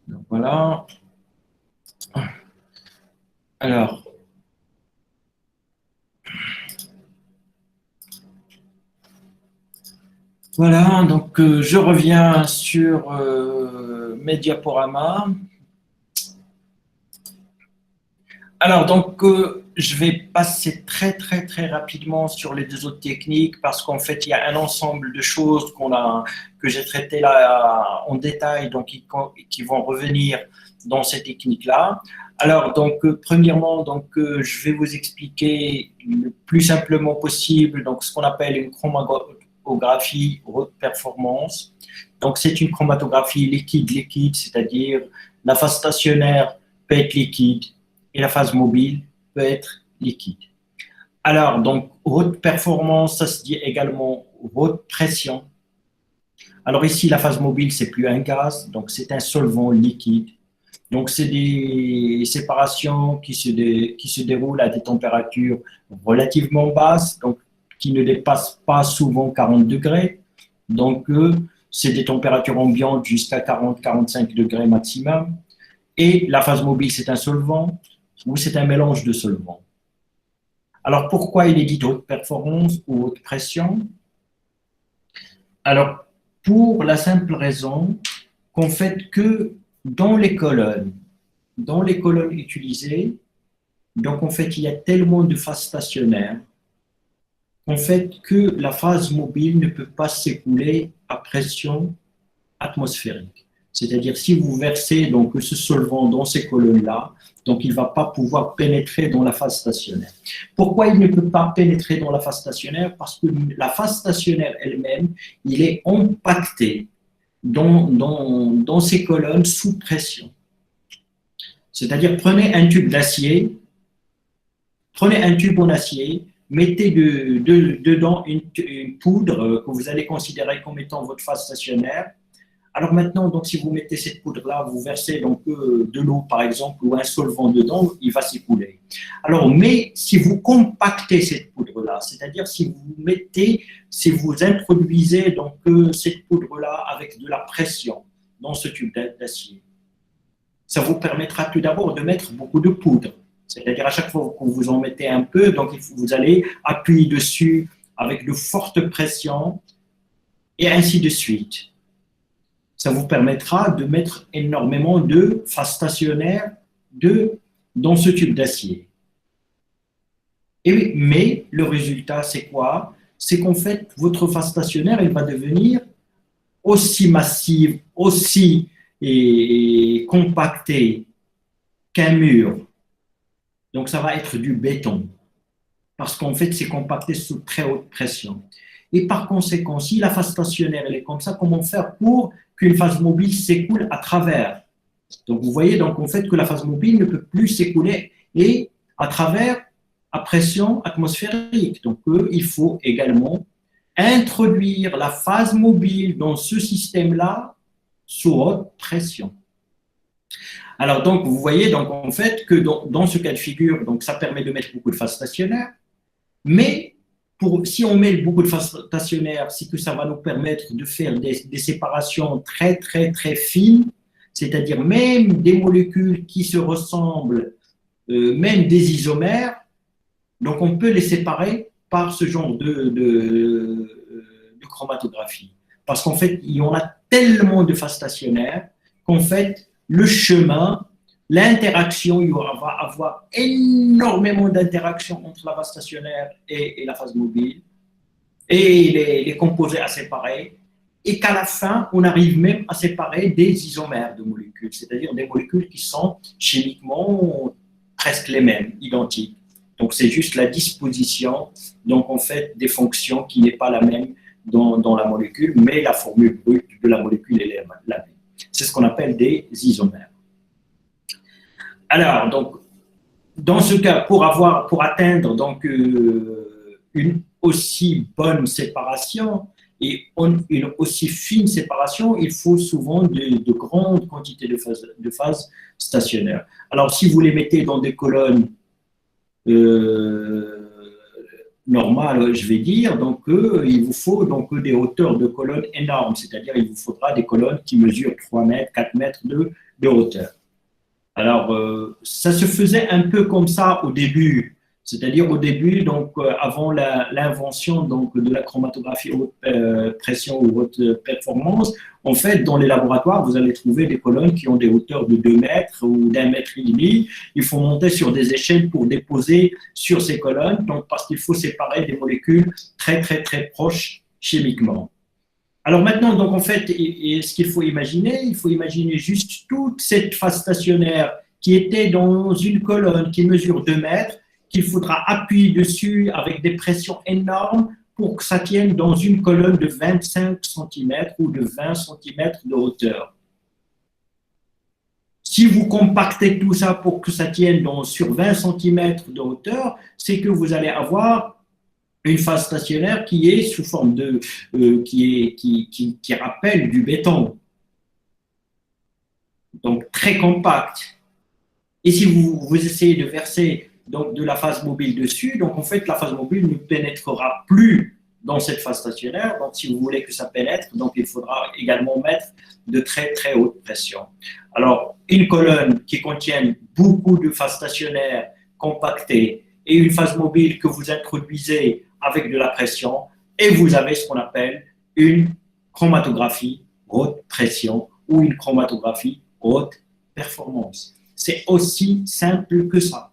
Donc, voilà. Alors, voilà, donc je reviens sur mes diaporamas. Alors, donc, je vais passer très rapidement sur les deux autres techniques parce qu'en fait, il y a un ensemble de choses que j'ai traitées là en détail, donc qui vont revenir dans ces techniques-là. Alors, donc, premièrement, donc, je vais vous expliquer le plus simplement possible donc, ce qu'on appelle une chromatographie haute performance. Donc, c'est une chromatographie liquide-liquide, c'est-à-dire la phase stationnaire peut être liquide et la phase mobile peut être liquide. Alors, donc, haute performance, ça se dit également haute pression. Alors ici, la phase mobile, c'est plus un gaz, donc c'est un solvant liquide. Donc, c'est des séparations qui se déroulent à des températures relativement basses, donc qui ne dépassent pas souvent 40 degrés. Donc, c'est des températures ambiantes jusqu'à 40-45 degrés maximum. Et la phase mobile, c'est un solvant ou c'est un mélange de solvants. Alors, pourquoi il est dit haute performance ou haute pression? Alors, pour la simple raison qu'en fait que dans les colonnes utilisées, donc en fait, il y a tellement de phases stationnaires en fait que la phase mobile ne peut pas s'écouler à pression atmosphérique. C'est-à-dire, si vous versez donc, ce solvant dans ces colonnes-là, donc il ne va pas pouvoir pénétrer dans la phase stationnaire. Pourquoi il ne peut pas pénétrer dans la phase stationnaire? Parce que la phase stationnaire elle-même, il est impacté dans ces colonnes sous pression. C'est-à-dire, prenez un tube d'acier, prenez un tube en acier, mettez dedans une poudre que vous allez considérer comme étant votre phase stationnaire. Alors maintenant, donc, si vous mettez cette poudre-là, vous versez donc, de l'eau, par exemple, ou un solvant dedans, il va s'écouler. Alors, mais si vous compactez cette poudre-là, c'est-à-dire si vous introduisez donc, cette poudre-là avec de la pression dans ce tube d'acier, ça vous permettra tout d'abord de mettre beaucoup de poudre. C'est-à-dire à chaque fois que vous en mettez un peu, donc vous allez appuyer dessus avec de fortes pressions et ainsi de suite. Ça vous permettra de mettre énormément de phases stationnaires dans ce tube d'acier. Mais le résultat, c'est quoi? C'est qu'en fait, votre phase stationnaire, elle va devenir aussi massive, aussi compactée qu'un mur. Donc, ça va être du béton. Parce qu'en fait, c'est compacté sous très haute pression. Et par conséquent, si la phase stationnaire elle est comme ça, comment faire pour qu'une phase mobile s'écoule à travers? Donc vous voyez donc en fait que la phase mobile ne peut plus s'écouler et à travers à pression atmosphérique. Donc il faut également introduire la phase mobile dans ce système-là sous haute pression. Alors donc vous voyez donc en fait que dans ce cas de figure, donc ça permet de mettre beaucoup de phases stationnaires, mais si on met beaucoup de phases stationnaires, c'est que ça va nous permettre de faire des séparations très fines, c'est-à-dire même des molécules qui se ressemblent, même des isomères, donc on peut les séparer par ce genre de chromatographie. Parce qu'en fait, il y en a tellement de phases stationnaires qu'en fait, le chemin, l'interaction, il va avoir énormément d'interactions entre la phase stationnaire et la phase mobile, et les composés à séparer, et qu'à la fin, on arrive même à séparer des isomères de molécules, c'est-à-dire des molécules qui sont chimiquement presque les mêmes, identiques. Donc, c'est juste la disposition, donc en fait, des fonctions qui n'est pas la même dans la molécule, mais la formule brute de la molécule est la même. C'est ce qu'on appelle des isomères. Alors, donc, dans ce cas, pour atteindre donc, une aussi bonne séparation et une aussi fine séparation, il faut souvent de grandes quantités de phases stationnaires. Alors, si vous les mettez dans des colonnes normales, je vais dire, donc il vous faut donc des hauteurs de colonnes énormes, c'est-à-dire il vous faudra des colonnes qui mesurent 3 mètres, 4 mètres de hauteur. Alors, ça se faisait un peu comme ça au début, c'est-à-dire au début, donc avant l'invention donc de la chromatographie haute pression ou haute performance, en fait, dans les laboratoires, vous allez trouver des colonnes qui ont des hauteurs de 2 mètres ou d'1,5 mètre. Il faut monter sur des échelles pour déposer sur ces colonnes, donc parce qu'il faut séparer des molécules très très très proches chimiquement. Alors maintenant, donc en fait, ce qu'il faut imaginer, il faut imaginer juste toute cette phase stationnaire qui était dans une colonne qui mesure 2 mètres, qu'il faudra appuyer dessus avec des pressions énormes pour que ça tienne dans une colonne de 25 cm ou de 20 cm de hauteur. Si vous compactez tout ça pour que ça tienne sur 20 cm de hauteur, c'est que vous allez avoir une phase stationnaire qui est sous forme de, qui rappelle du béton. Donc très compact. Et si vous essayez de verser donc, de la phase mobile dessus, donc en fait la phase mobile ne pénétrera plus dans cette phase stationnaire. Donc si vous voulez que ça pénètre, donc il faudra également mettre de très très haute pression. Alors une colonne qui contienne beaucoup de phases stationnaires compactées et une phase mobile que vous introduisez avec de la pression, et vous avez ce qu'on appelle une chromatographie haute pression ou une chromatographie haute performance. C'est aussi simple que ça.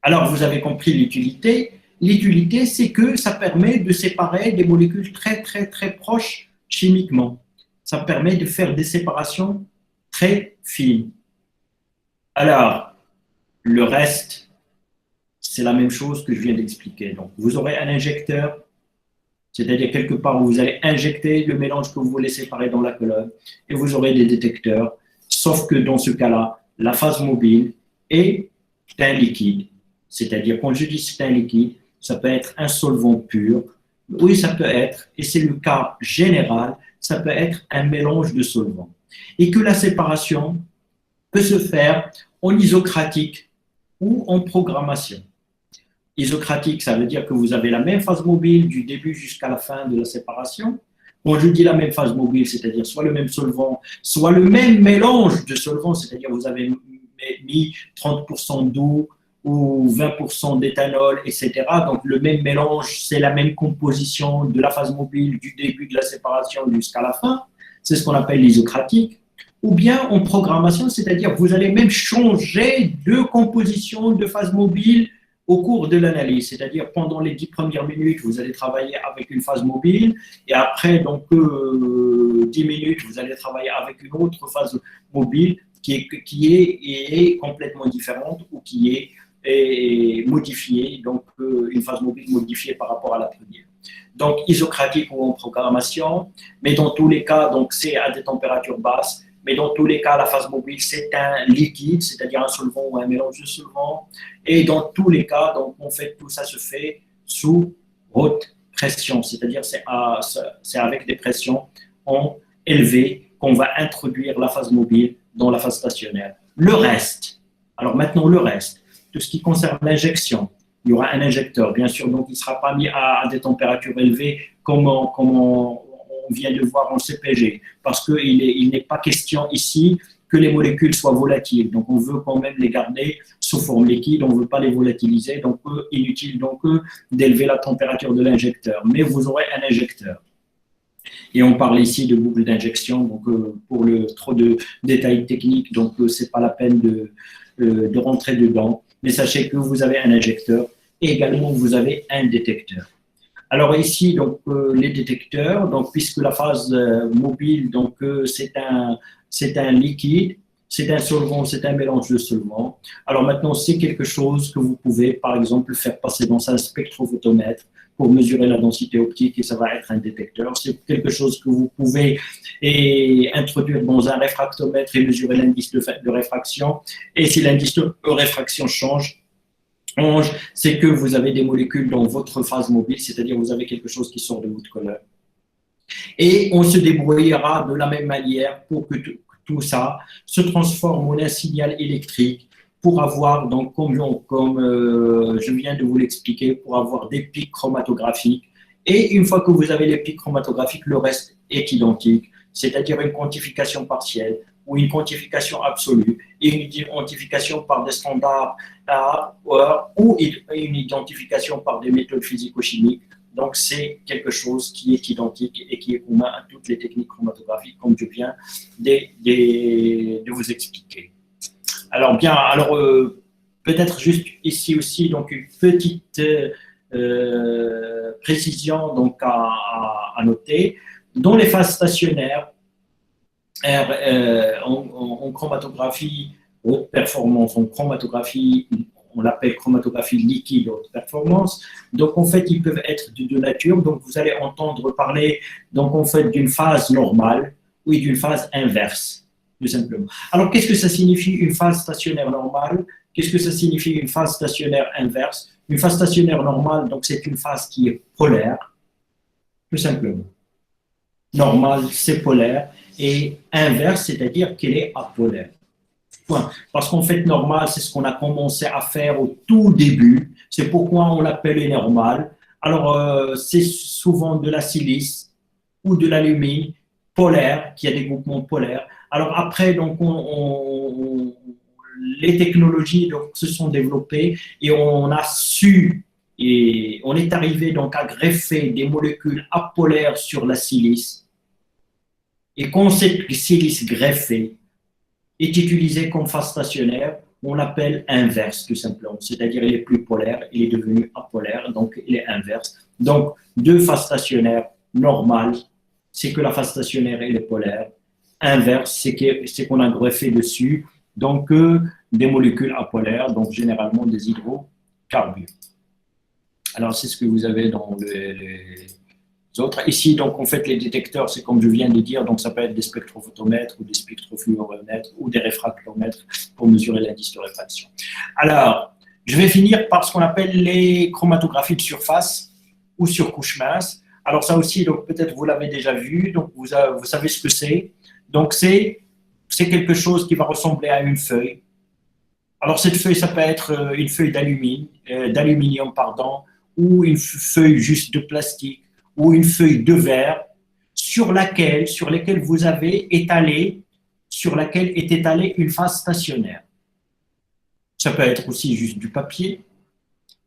Alors, vous avez compris l'utilité. L'utilité, c'est que ça permet de séparer des molécules très, très, très proches chimiquement. Ça permet de faire des séparations très fines. Alors, le reste, c'est la même chose que je viens d'expliquer. Donc, vous aurez un injecteur, c'est-à-dire quelque part où vous allez injecter le mélange que vous voulez séparer dans la colonne, et vous aurez des détecteurs, sauf que dans ce cas-là, la phase mobile est un liquide. C'est-à-dire, quand je dis c'est un liquide, ça peut être un solvant pur, oui, ça peut être, et c'est le cas général, ça peut être un mélange de solvants. Et que la séparation peut se faire en isocratique ou en programmation. Isocratique, ça veut dire que vous avez la même phase mobile du début jusqu'à la fin de la séparation. Quand je dis la même phase mobile, c'est-à-dire soit le même solvant, soit le même mélange de solvants, c'est-à-dire vous avez mis 30% d'eau ou 20% d'éthanol, etc. Donc le même mélange, c'est la même composition de la phase mobile du début de la séparation jusqu'à la fin. C'est ce qu'on appelle l'isocratique. Ou bien en programmation, c'est-à-dire vous allez même changer de composition de phase mobile au cours de l'analyse, c'est-à-dire pendant les 10 premières minutes, vous allez travailler avec une phase mobile et après, donc, 10 minutes, vous allez travailler avec une autre phase mobile qui est complètement différente ou qui est modifiée, donc une phase mobile modifiée par rapport à la première. Donc, isocratique ou en programmation, mais dans tous les cas, donc c'est à des températures basses. Mais dans tous les cas, la phase mobile, c'est un liquide, c'est-à-dire un solvant ou un mélange de solvants. Et dans tous les cas, donc, en fait, tout ça se fait sous haute pression, c'est-à-dire c'est avec des pressions élevées qu'on va introduire la phase mobile dans la phase stationnaire. Le reste, alors maintenant le reste, tout ce qui concerne l'injection, il y aura un injecteur, bien sûr, donc il ne sera pas mis à des températures élevées comme on vient de voir en CPG, parce qu'il n'est pas question ici que les molécules soient volatiles. Donc, on veut quand même les garder sous forme liquide, on ne veut pas les volatiliser, donc inutile donc d'élever la température de l'injecteur. Mais vous aurez un injecteur. Et on parle ici de boucle d'injection, donc pour trop de détails techniques, donc ce n'est pas la peine de rentrer dedans. Mais sachez que vous avez un injecteur et également vous avez un détecteur. Alors ici, donc, les détecteurs, donc, puisque la phase mobile, donc, c'est un liquide, c'est un solvant, c'est un mélange de solvants. Alors maintenant, c'est quelque chose que vous pouvez, par exemple, faire passer dans un spectrophotomètre pour mesurer la densité optique et ça va être un détecteur. C'est quelque chose que vous pouvez introduire dans un réfractomètre et mesurer l'indice de réfraction. Et si l'indice de réfraction change, c'est que vous avez des molécules dans votre phase mobile, c'est-à-dire vous avez quelque chose qui sort de votre colonne. Et on se débrouillera de la même manière pour que tout ça se transforme en un signal électrique pour avoir, donc, comme je viens de vous l'expliquer, pour avoir des pics chromatographiques. Et une fois que vous avez les pics chromatographiques, le reste est identique, c'est-à-dire une quantification partielle ou une quantification absolue et une identification par des standards ou une identification par des méthodes physico-chimiques. Donc, c'est quelque chose qui est identique et qui est commun à toutes les techniques chromatographiques, comme je viens de vous expliquer. Alors, bien, peut-être juste ici aussi, donc, une petite précision donc, à noter. Dans les phases stationnaires, en chromatographie haute performance, en chromatographie, on l'appelle chromatographie liquide haute performance. Donc, en fait, ils peuvent être de deux natures. Donc, vous allez entendre parler, donc, en fait, d'une phase normale ou d'une phase inverse, tout simplement. Alors, qu'est-ce que ça signifie une phase stationnaire normale? Qu'est-ce que ça signifie une phase stationnaire inverse? Une phase stationnaire normale, donc, c'est une phase qui est polaire, tout simplement. Normale, c'est polaire. Et inverse, c'est-à-dire qu'elle est apolaire. Point. Parce qu'en fait, normal, c'est ce qu'on a commencé à faire au tout début. C'est pourquoi on l'appelle normal. Alors, c'est souvent de la silice ou de l'alumine polaire, qui a des groupements polaires. Alors après, donc, les technologies donc, se sont développées et on a su, et on est arrivé donc à greffer des molécules apolaires sur la silice. Et quand cette silice greffée est utilisée comme phase stationnaire, on l'appelle inverse tout simplement. C'est-à-dire il est plus polaire, il est devenu apolaire, donc il est inverse. Donc deux phases stationnaires normales, c'est que la phase stationnaire elle est polaire. Inverse, c'est qu'on a greffé dessus donc des molécules apolaires, donc généralement des hydrocarbures. Alors c'est ce que vous avez dans les autres. Ici, donc, en fait, les détecteurs, c'est comme je viens de dire, donc ça peut être des spectrophotomètres ou des spectrofluoromètres ou des réfractomètres pour mesurer l'indice de réfraction. Alors, je vais finir par ce qu'on appelle les chromatographies de surface ou sur couche mince. Alors ça aussi, donc peut-être vous l'avez déjà vu, donc vous savez ce que c'est. Donc c'est quelque chose qui va ressembler à une feuille. Alors cette feuille, ça peut être une feuille d'aluminium, ou une feuille juste de plastique, ou une feuille de verre sur laquelle vous avez étalé, sur laquelle est étalée une phase stationnaire. Ça peut être aussi juste du papier.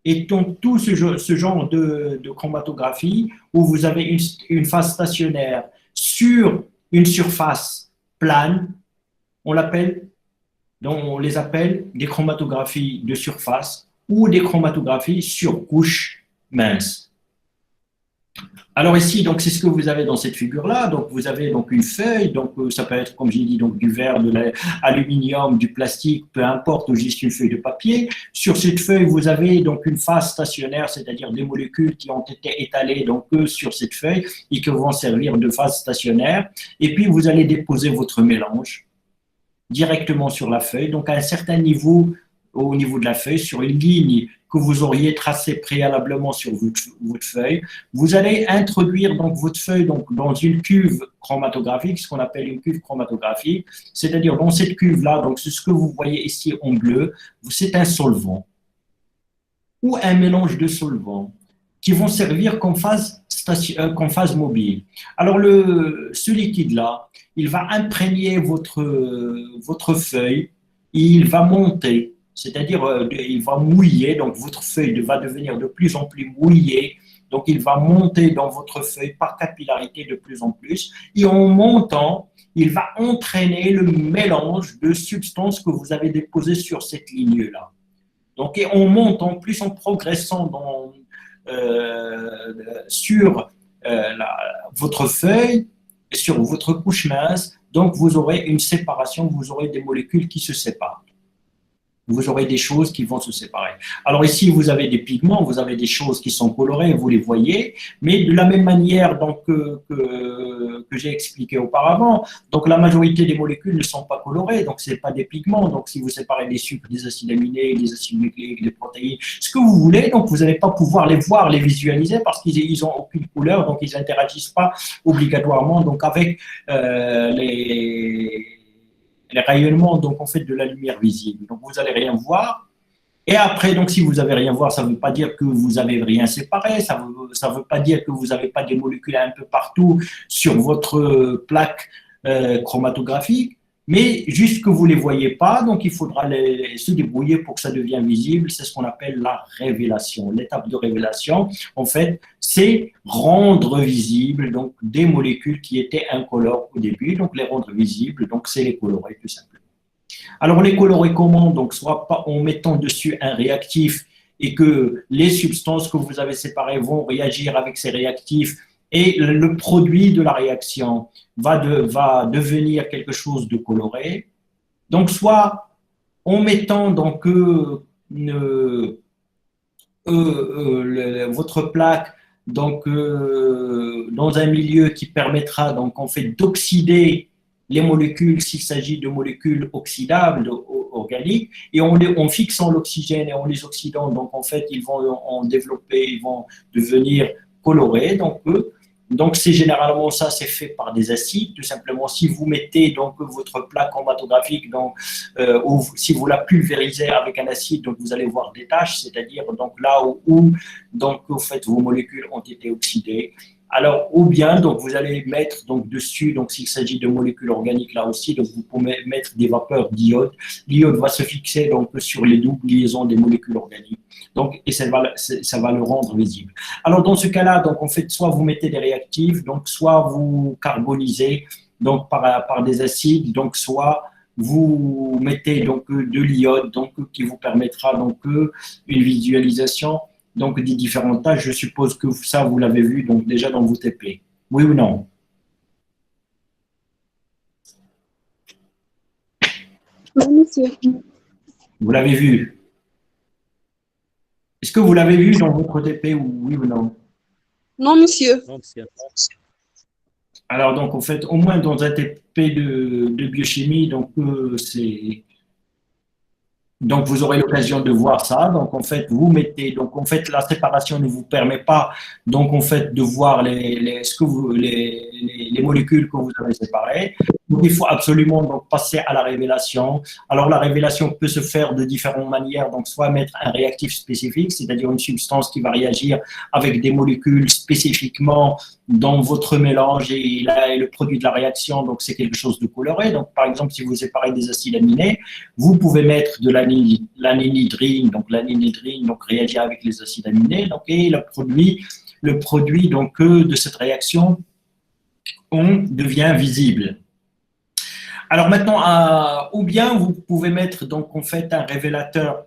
Et donc, tout ce genre de chromatographie où vous avez une phase stationnaire sur une surface plane, on les appelle des chromatographies de surface ou des chromatographies sur couche mince. Alors ici, donc c'est ce que vous avez dans cette figure-là. Donc vous avez donc une feuille, donc ça peut être comme j'ai dit donc du verre, de l'aluminium, du plastique, peu importe, ou juste une feuille de papier. Sur cette feuille, vous avez donc une phase stationnaire, c'est-à-dire des molécules qui ont été étalées donc sur cette feuille et qui vont servir de phase stationnaire. Et puis vous allez déposer votre mélange directement sur la feuille, donc à un certain niveau, au niveau de la feuille, sur une ligne que vous auriez tracée préalablement sur votre feuille. Vous allez introduire donc votre feuille donc, dans une cuve chromatographique, ce qu'on appelle une cuve chromatographique, c'est-à-dire dans cette cuve-là, donc c'est ce que vous voyez ici en bleu, c'est un solvant ou un mélange de solvants qui vont servir comme phase mobile. Alors ce liquide-là, il va imprégner votre feuille, il va monter, c'est-à-dire il va mouiller, donc votre feuille va devenir de plus en plus mouillée, donc il va monter dans votre feuille par capillarité de plus en plus, et en montant, il va entraîner le mélange de substances que vous avez déposées sur cette ligne-là. Donc, et on monte en plus en progressant sur votre feuille, sur votre couche mince, donc vous aurez une séparation, vous aurez des molécules qui se séparent. Vous aurez des choses qui vont se séparer. Alors ici, vous avez des pigments, vous avez des choses qui sont colorées, vous les voyez, mais de la même manière donc, que j'ai expliqué auparavant, donc la majorité des molécules ne sont pas colorées, donc ce n'est pas des pigments. Donc si vous séparez des sucres, des acides aminés, des acides nucléiques, des protéines, ce que vous voulez, donc vous n'allez pas pouvoir les voir, les visualiser parce qu'ils n'ont aucune couleur, donc ils n'interagissent pas obligatoirement donc, avec les rayonnements donc en fait de la lumière visible. Donc vous n'allez rien voir. Et après, donc si vous n'avez rien voir, ça ne veut pas dire que vous n'avez rien séparé, ça veut pas dire que vous n'avez pas des molécules un peu partout sur votre plaque chromatographique, Mais juste que vous ne les voyez pas, donc il faudra se débrouiller pour que ça devienne visible. C'est ce qu'on appelle la révélation. L'étape de révélation, en fait, c'est rendre visibles donc, des molécules qui étaient incolores au début, donc les rendre visibles, donc c'est les colorer tout simplement. Alors les colorer comment? Donc soit pas en mettant dessus un réactif et que les substances que vous avez séparées vont réagir avec ces réactifs et le produit de la réaction va devenir quelque chose de coloré. Donc, soit en mettant donc, votre plaque donc, dans un milieu qui permettra donc, en fait, d'oxyder les molécules s'il s'agit de molécules oxydables organiques et en fixant l'oxygène et en les oxydant, donc en fait, ils vont en développer, ils vont devenir colorés. Donc, c'est généralement ça, c'est fait par des acides. Tout simplement, si vous mettez donc votre plaque chromatographique, ou si vous la pulvérisez avec un acide, donc vous allez voir des taches, c'est-à-dire donc là où donc en fait vos molécules ont été oxydées. Alors, ou bien donc vous allez mettre donc dessus, donc s'il s'agit de molécules organiques là aussi, donc vous pouvez mettre des vapeurs d'iode. L'iode va se fixer donc sur les doubles liaisons des molécules organiques. Donc, et ça va le rendre visible. Alors, dans ce cas-là, donc, en fait, soit vous mettez des réactifs, donc, soit vous carbonisez donc, par des acides, donc, soit vous mettez donc, de l'iode donc, qui vous permettra donc, une visualisation donc, des différentes tâches. Je suppose que ça, vous l'avez vu donc, déjà dans vos TP. Oui ou non? Oui, monsieur. Vous l'avez vu? Est-ce que vous l'avez vu dans votre TP, oui ou non? Non, monsieur. Alors, donc, en fait, au moins dans un TP de biochimie, donc, donc, vous aurez l'occasion de voir ça. Donc, en fait, vous mettez, donc, en fait, la séparation ne vous permet pas, donc, en fait, de voir les molécules que vous avez séparées. Donc, il faut absolument donc, passer à la révélation. Alors, la révélation peut se faire de différentes manières. Donc, soit mettre un réactif spécifique, c'est-à-dire une substance qui va réagir avec des molécules spécifiquement dans votre mélange et le produit de la réaction, donc, c'est quelque chose de coloré. Donc, par exemple, si vous séparez des acides aminés, vous pouvez mettre de l'anénidrine, donc l'anénidrine donc réagir avec les acides aminés, donc, et le produit donc de cette réaction on devient visible. Alors maintenant, ou bien vous pouvez mettre donc en fait un révélateur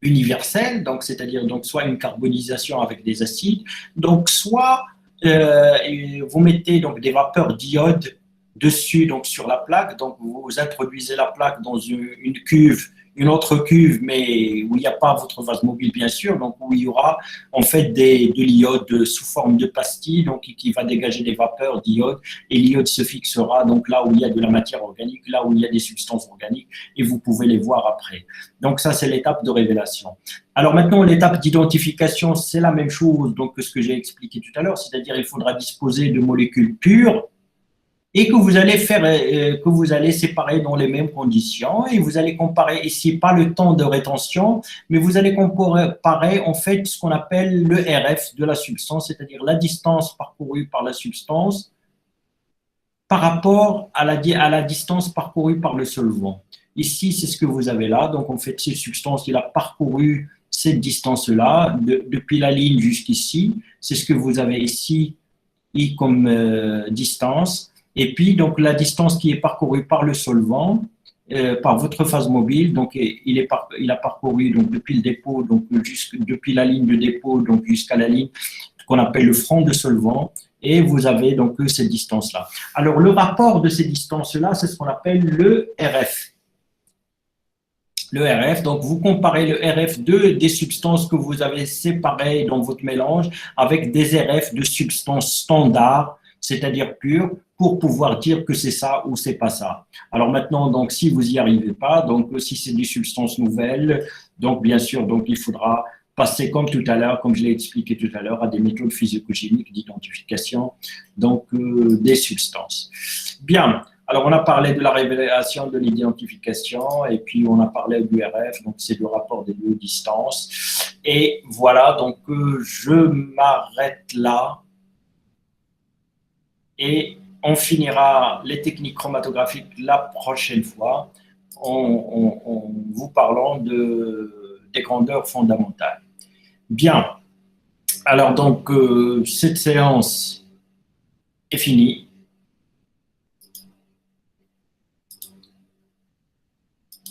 universel, donc c'est-à-dire donc soit une carbonisation avec des acides, donc soit vous mettez donc des vapeurs d'iode dessus donc sur la plaque, donc vous introduisez la plaque dans une cuve, une autre cuve, mais où il n'y a pas votre vase mobile bien sûr, donc où il y aura en fait de l'iode sous forme de pastille, donc qui va dégager des vapeurs d'iode, et l'iode se fixera donc là où il y a de la matière organique, là où il y a des substances organiques, et vous pouvez les voir après. Donc ça c'est l'étape de révélation. Alors maintenant l'étape d'identification c'est la même chose donc que ce que j'ai expliqué tout à l'heure, c'est-à-dire il faudra disposer de molécules pures et que vous allez séparer dans les mêmes conditions et vous allez comparer ici pas le temps de rétention, mais vous allez comparer en fait ce qu'on appelle le RF de la substance, c'est-à-dire la distance parcourue par la substance par rapport à la distance parcourue par le solvant. Ici, c'est ce que vous avez là. Donc, en fait, cette substance, il a parcouru cette distance-là depuis la ligne jusqu'ici. C'est ce que vous avez ici comme distance. Et puis, donc, la distance qui est parcourue par le solvant, par votre phase mobile, donc, il a parcouru donc, depuis le dépôt, donc, depuis la ligne de dépôt donc, jusqu'à la ligne qu'on appelle le front de solvant, et vous avez donc cette distance-là. Alors, le rapport de ces distances-là, c'est ce qu'on appelle le RF. Le RF, donc vous comparez le RF des substances que vous avez séparées dans votre mélange avec des RF de substances standards, c'est-à-dire pures, pour pouvoir dire que c'est ça ou c'est pas ça. Alors maintenant, donc si vous n'y arrivez pas, donc si c'est des substances nouvelles, donc bien sûr, donc il faudra passer comme tout à l'heure, comme je l'ai expliqué tout à l'heure, à des méthodes physico-chimiques d'identification donc des substances. Bien. Alors, on a parlé de la révélation, de l'identification, et puis on a parlé du RF, donc c'est le rapport des deux distances. Et voilà, donc je m'arrête là. Et on finira les techniques chromatographiques la prochaine fois en vous parlant des grandeurs fondamentales. Bien, alors donc cette séance est finie.